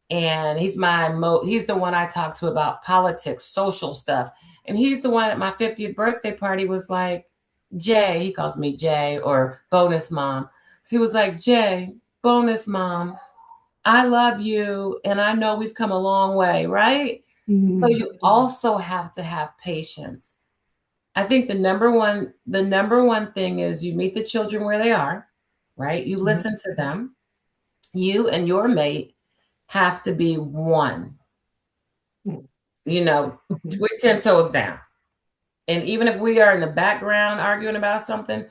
And he's he's the one I talk to about politics, social stuff. And he's the one at my 50th birthday party was like, Jay, he calls me Jay or bonus mom. So he was like, Jay, bonus mom, I love you. And I know we've come a long way, right? So you also have to have patience. I think the number one thing is you meet the children where they are, right? You listen to them. You and your mate have to be one, with 10 toes down. And even if we are in the background arguing about something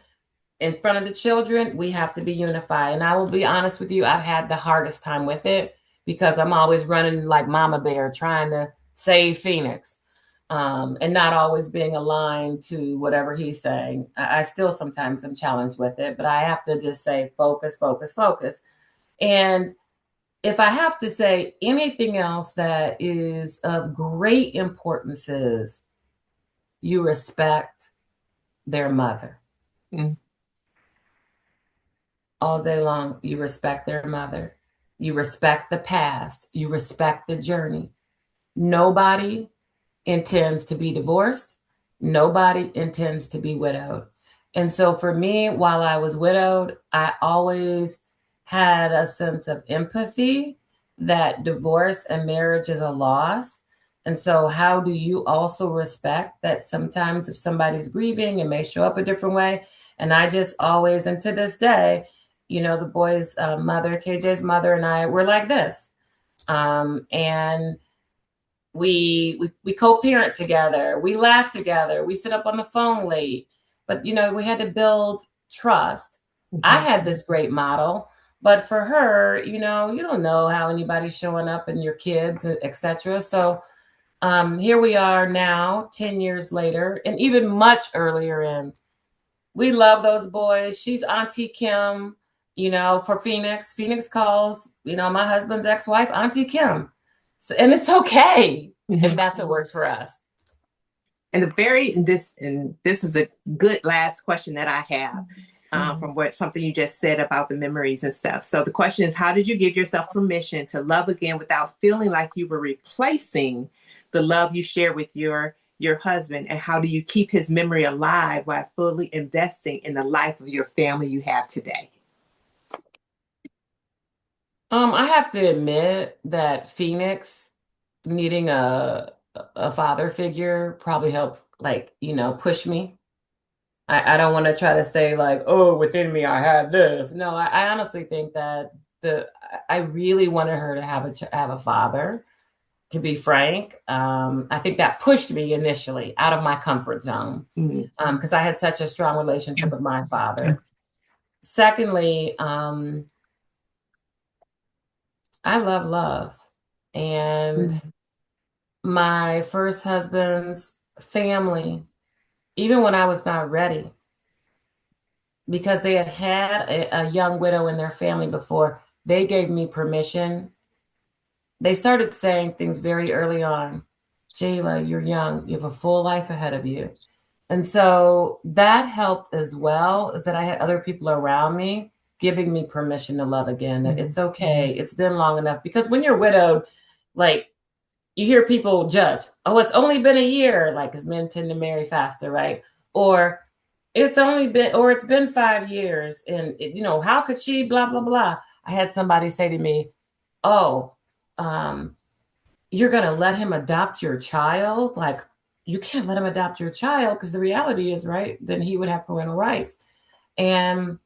in front of the children, we have to be unified. And I will be honest with you, I've had the hardest time with it because I'm always running like Mama Bear trying to save Phoenix. And not always being aligned to whatever he's saying. I still sometimes am challenged with it, but I have to just say, focus, focus, focus. And if I have to say anything else that is of great importance is you respect their mother. All day long, you respect their mother. You respect the past. You respect the journey. Nobody intends to be divorced. Nobody intends to be widowed. And so for me, while I was widowed, I always had a sense of empathy that divorce and marriage is a loss. And so how do you also respect that sometimes if somebody's grieving, it may show up a different way? And I just always, and to this day, the boy's mother, KJ's mother, and I were like this. And we co-parent together, we laugh together, we sit up on the phone late, but we had to build trust. I had this great model, but for her, you don't know how anybody's showing up and your kids, etc. So here we are now 10 years later, and even much earlier in, we love those boys. She's Auntie Kim, for Phoenix calls, my husband's ex-wife Auntie Kim. So, and it's okay. And that's what works for us. And this is a good last question that I have from something you just said about the memories and stuff. So the question is, how did you give yourself permission to love again without feeling like you were replacing the love you share with your husband? And how do you keep his memory alive while fully investing in the life of your family you have today? I have to admit that Phoenix needing a father figure probably helped, push me. I don't want to try to say like, oh, within me I had this. No, I honestly think that I really wanted her to have a father. To be frank, I think that pushed me initially out of my comfort zone because I had such a strong relationship with my father. Secondly, I love love. And my first husband's family, even when I was not ready, because they had a young widow in their family before, they gave me permission. They started saying things very early on. Jala, you're young. You have a full life ahead of you. And so that helped as well, is that I had other people around me giving me permission to love again, that it's okay. It's been long enough. Because when you're widowed, like, you hear people judge, oh, it's only been a year, like, because men tend to marry faster, right? Or it's been 5 years. And, how could she, blah, blah, blah. I had somebody say to me, oh, you're going to let him adopt your child? Like, you can't let him adopt your child, because the reality is, right, then he would have parental rights. And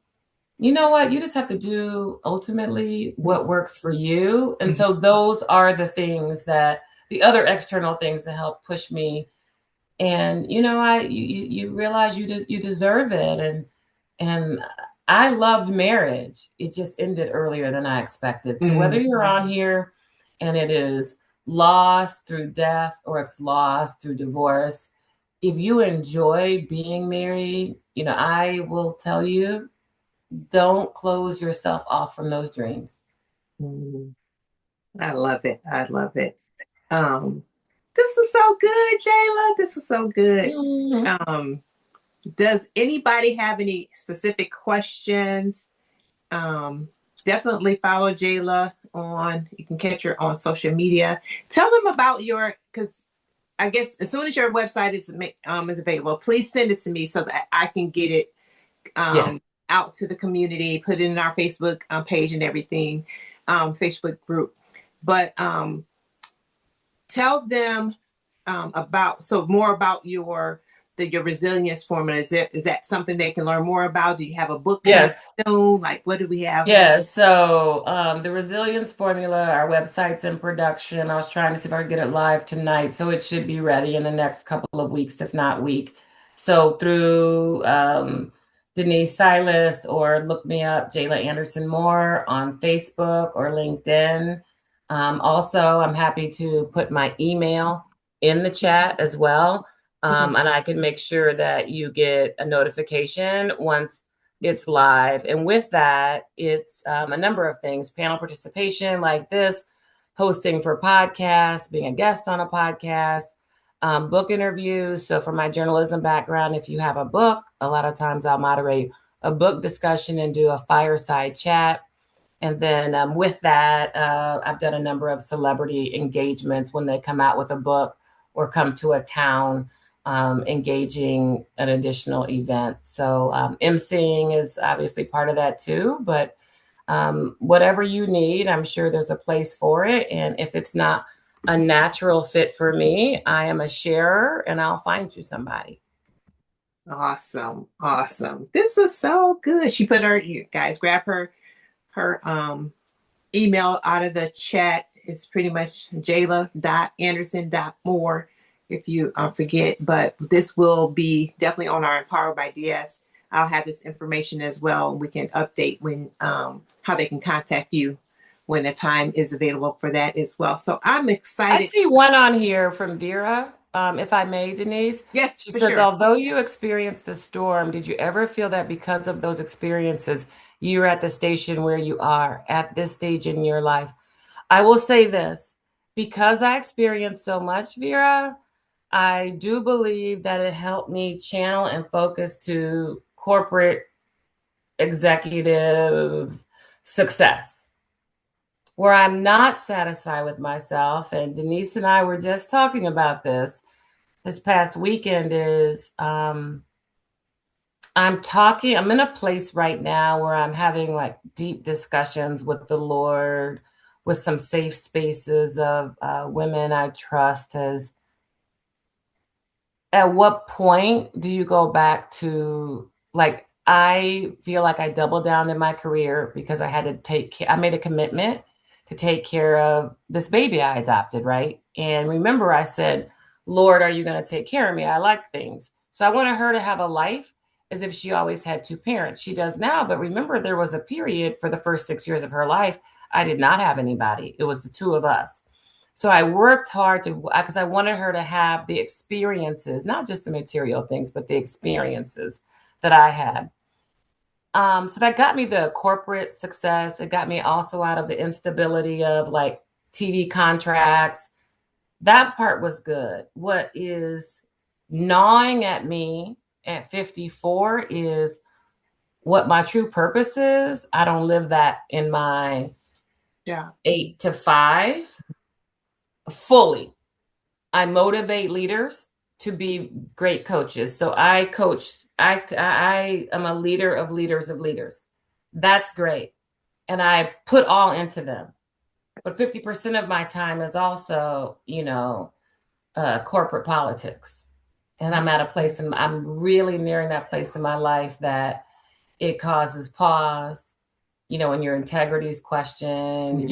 you know what? You just have to do ultimately what works for you. And so those are the other external things that help push me. And you realize you deserve it. And I loved marriage. It just ended earlier than I expected. So whether you're on here and it is lost through death or it's lost through divorce, if you enjoy being married, I will tell you, don't close yourself off from those dreams. I love it. I love it. This was so good, Jayla. This was so good. Does anybody have any specific questions? Definitely follow Jayla you can catch her on social media. Tell them about because I guess as soon as your website is available, please send it to me so that I can get it Yes. out to the community, put it in our Facebook page and everything, Facebook group. But tell them more about your resilience formula. Is that something they can learn more about? Do you have a book coming Yes. soon? Like, what do we have? Yeah, so the resilience formula, our website's in production. I was trying to see if I could get it live tonight, so it should be ready in the next couple of weeks, if not week. So through Denise Silas, or look me up, Jayla Anderson Moore on Facebook or LinkedIn. Also, I'm happy to put my email in the chat as well, and I can make sure that you get a notification once it's live. And with that, it's a number of things: panel participation like this, hosting for podcasts, being a guest on a podcast, book interviews. So for my journalism background, if you have a book, a lot of times I'll moderate a book discussion and do a fireside chat. And then with that, I've done a number of celebrity engagements when they come out with a book or come to a town, engaging an additional event. So emceeing is obviously part of that too. But whatever you need, I'm sure there's a place for it. And if it's not a natural fit for me, I am a sharer and I'll find you somebody. Awesome. This was so good. She put you guys grab her email out of the chat. It's pretty much jayla.anderson.moore if you forget, but this will be definitely on our Empowered by DS. I'll have this information as well. We can update when how they can contact you when the time is available for that as well. So I'm excited. I see one on here from Vera, if I may, Denise. Yes, she for says, sure. although you experienced the storm, did you ever feel that because of those experiences, you're at the station where you are at this stage in your life? I will say this, because I experienced so much, Vera, I do believe that it helped me channel and focus to corporate executive success, where I'm not satisfied with myself. And Denise and I were just talking about this past weekend, is I'm in a place right now where I'm having like deep discussions with the Lord, with some safe spaces of women I trust. As at what point do you go back to, like, I feel like I doubled down in my career because I had to I made a commitment to take care of this baby I adopted, right? And remember, I said, Lord, are you going to take care of me? I like things. So I wanted her to have a life as if she always had two parents. She does now, but remember, there was a period for the first 6 years of her life I did not have anybody. It was the two of us. So I worked hard because I wanted her to have the experiences, not just the material things, but the experiences that I had. So that got me the corporate success. It got me also out of the instability of like TV contracts, That part was good. What is gnawing at me at 54 is what my true purpose is. I don't live that in my 8 to 5 fully. I motivate leaders to be great coaches. So I coach, I am a leader of leaders of leaders. That's great. And I put all into them. But 50% of my time is also, corporate politics. And I'm at a place, and I'm really nearing that place in my life that it causes pause, when your integrity is questioned.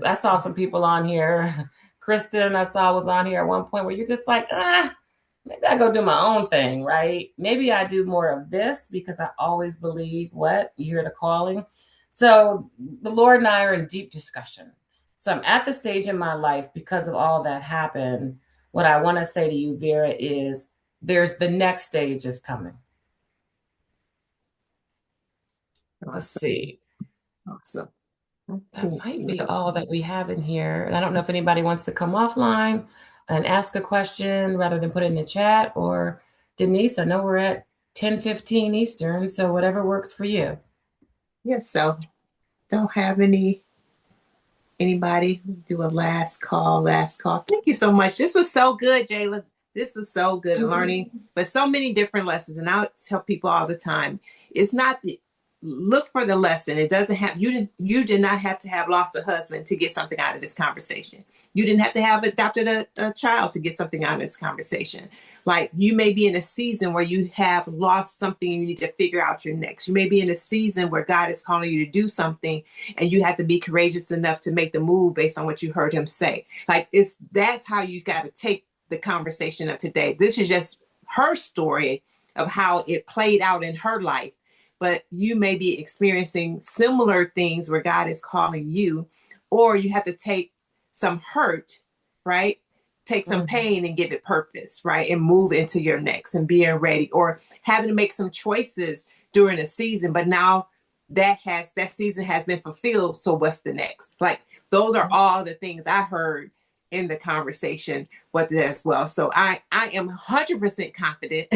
I saw some people on here. Kristen, I saw was on here at one point where you're just like, maybe I go do my own thing, right? Maybe I do more of this because I always believe what? You hear the calling. So the Lord and I are in deep discussion. So I'm at the stage in my life because of all that happened. What I want to say to you, Vera, is there's the next stage is coming. Awesome. Let's see. Awesome. That might be all that we have in here. And I don't know if anybody wants to come offline and ask a question rather than put it in the chat, or Denise, I know we're at 10:15 Eastern, so whatever works for you. Yes, so don't have anybody do a last call. Thank you so much. This was so good, Jala. This was so good learning, but so many different lessons. And I tell people all the time, it's not look for the lesson. It doesn't have you did not have to have lost a husband to get something out of this conversation. You didn't have to have adopted a child to get something out of this conversation. Like, you may be in a season where you have lost something and you need to figure out your next. You may be in a season where God is calling you to do something and you have to be courageous enough to make the move based on what you heard him say. Like, that's how you got to take the conversation of today. This is just her story of how it played out in her life. But you may be experiencing similar things where God is calling you, or you have to take some hurt, right? Take some pain and give it purpose, right? And move into your next and being ready, or having to make some choices during a season. But now that season has been fulfilled. So what's the next? Like, those are all the things I heard in the conversation with it as well. So I am 100% confident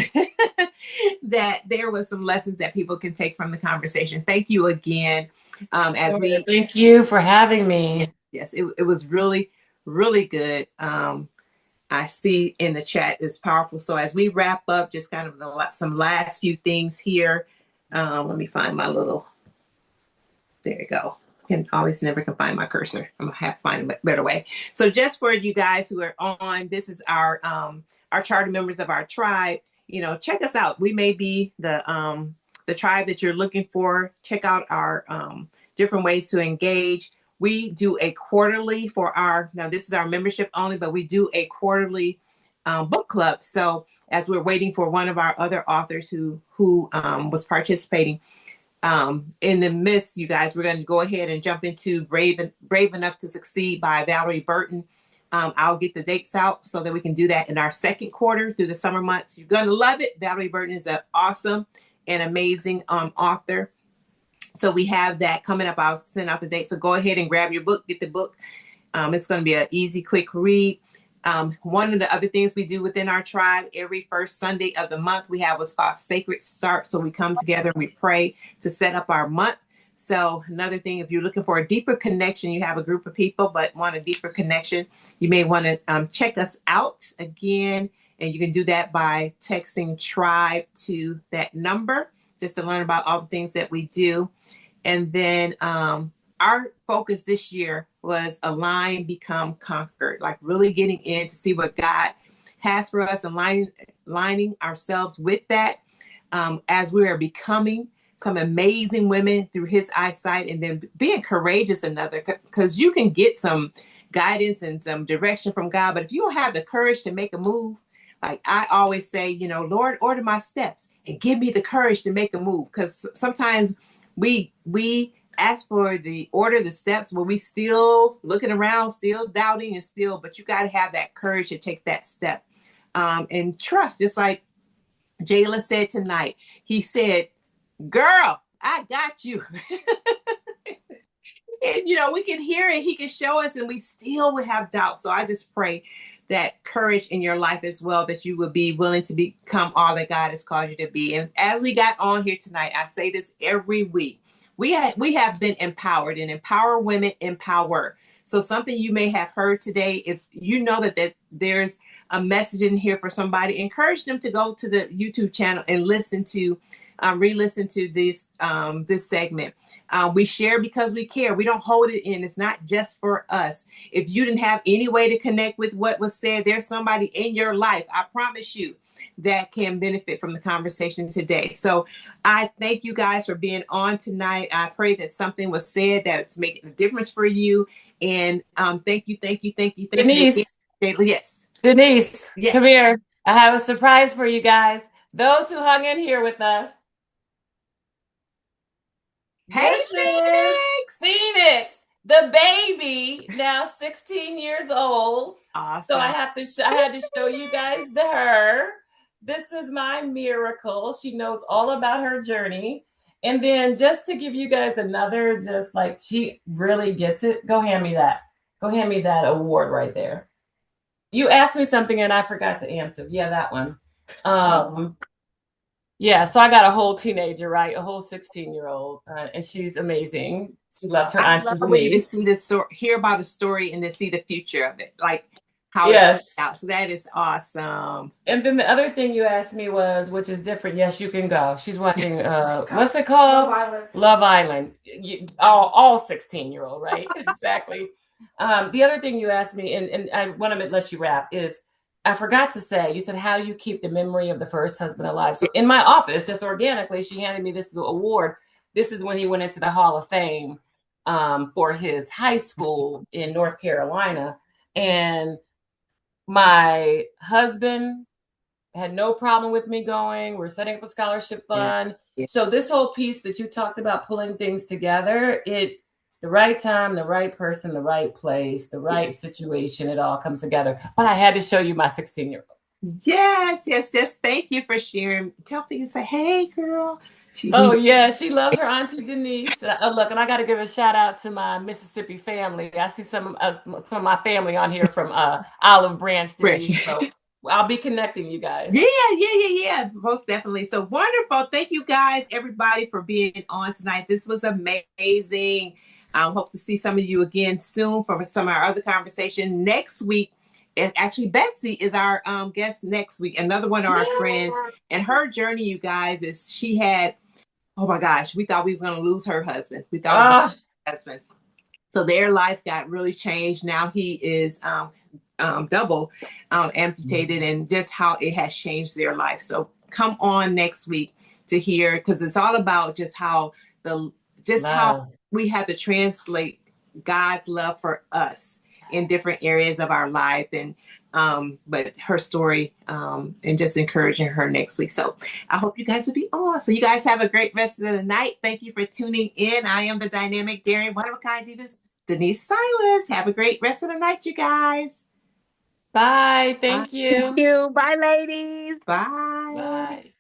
that there was some lessons that people can take from the conversation. Thank you again. Thank you for having me. Yes, it was really, really good. I see in the chat is powerful. So as we wrap up, just kind of some last few things here. Let me find my little, there you go. Never can find my cursor. I'm gonna have to find a better way. So just for you guys who are on, this is our charter members of our tribe. Check us out. We may be the tribe that you're looking for. Check out our different ways to engage. We do a quarterly now this is our membership only, but we do a quarterly book club. So as we're waiting for one of our other authors who was participating, in the midst, you guys, we're going to go ahead and jump into Brave Enough to Succeed by Valerie Burton. I'll get the dates out so that we can do that in our second quarter through the summer months. You're going to love it. Valerie Burton is an awesome and amazing author. So we have that coming up. I'll send out the date. So go ahead and grab your book, get the book. It's going to be an easy, quick read. One of the other things we do within our tribe, every first Sunday of the month, we have what's called Sacred Start. So we come together and we pray to set up our month. So another thing, if you're looking for a deeper connection, you have a group of people, but want a deeper connection, you may want to check us out again. And you can do that by texting tribe to that number, just to learn about all the things that we do. And then our focus this year was Align, Become, Conquered, like really getting in to see what God has for us and lining ourselves with that as we are becoming some amazing women through his eyesight, and then being courageous another, because you can get some guidance and some direction from God. But if you don't have the courage to make a move, like I always say, Lord, order my steps and give me the courage to make a move. Because sometimes we ask for the order, the steps, but we still looking around, still doubting, but you got to have that courage to take that step and trust. Just like Jala said tonight, he said, girl, I got you. And, we can hear it. He can show us, and we still would have doubt. So I just pray that courage in your life as well, that you will be willing to become all that God has called you to be. And as we got on here tonight, I say this every week. We have been empowered, and empower women empower. So something you may have heard today, if you know that there's a message in here for somebody, encourage them to go to the YouTube channel and listen to, re-listen to this segment. We share because we care. We don't hold it in. It's not just for us. If you didn't have any way to connect with what was said, there's somebody in your life, I promise you, that can benefit from the conversation today. So I thank you guys for being on tonight. I pray that something was said that's making a difference for you. And thank you. Denise. Yes. Denise, yes. Come here. I have a surprise for you guys. Those who hung in here with us. Hey, this Phoenix, the baby, now 16 years old. Awesome. So I had to show you guys her. This is my miracle. She knows all about her journey. And then just to give you guys another, just like she really gets it. Go hand me that. Go hand me that award right there. You asked me something and I forgot to answer. Yeah, that one. Yeah, so I got a whole teenager, right? A whole 16-year-old, and she's amazing. She loves her I auntie love when you Denise. see the story, hear about a story, and then see the future of it, like how Yes. it out. So that is awesome. And then the other thing you asked me was, which is different. Yes, you can go. She's watching. What's it called? Love Island. All 16-year-old, right? Exactly. The other thing you asked me, and I want to let you wrap, is I forgot to say, you said, how do you keep the memory of the first husband alive? So in my office, just organically, she handed me this award. This is when he went into the Hall of Fame for his high school in North Carolina. And my husband had no problem with me going. We're setting up a scholarship fund. Yeah. So this whole piece that you talked about, pulling things together, the right time, the right person, the right place, the right situation, it all comes together. But I had to show you my 16-year-old. Yes. Thank you for sharing. Tell people, say, hey, girl. She loves her auntie Denise. Look, and I got to give a shout out to my Mississippi family. I see some of my family on here from Olive Branch, Denise. So I'll be connecting you guys. Yeah. Most definitely. So wonderful. Thank you guys, everybody, for being on tonight. This was amazing. I hope to see some of you again soon for some of our other conversation next week. And actually, Betsy is our guest next week. Another one of our friends, and her journey, you guys, is she had. Oh my gosh, we thought we was gonna lose her husband. We thought we was her husband. So their life got really changed. Now he is double amputated, and just how it has changed their life. So come on next week to hear, because it's all about just how how we have to translate God's love for us in different areas of our life. And but her story, and just encouraging her next week. So I hope you guys will be on. So you guys have a great rest of the night. Thank you for tuning in. I am the dynamic, daring, one-of-a-kind divas, Denise Silas. Have a great rest of the night, you guys. Bye. Thank you. Thank you. Bye, ladies. Bye. Bye.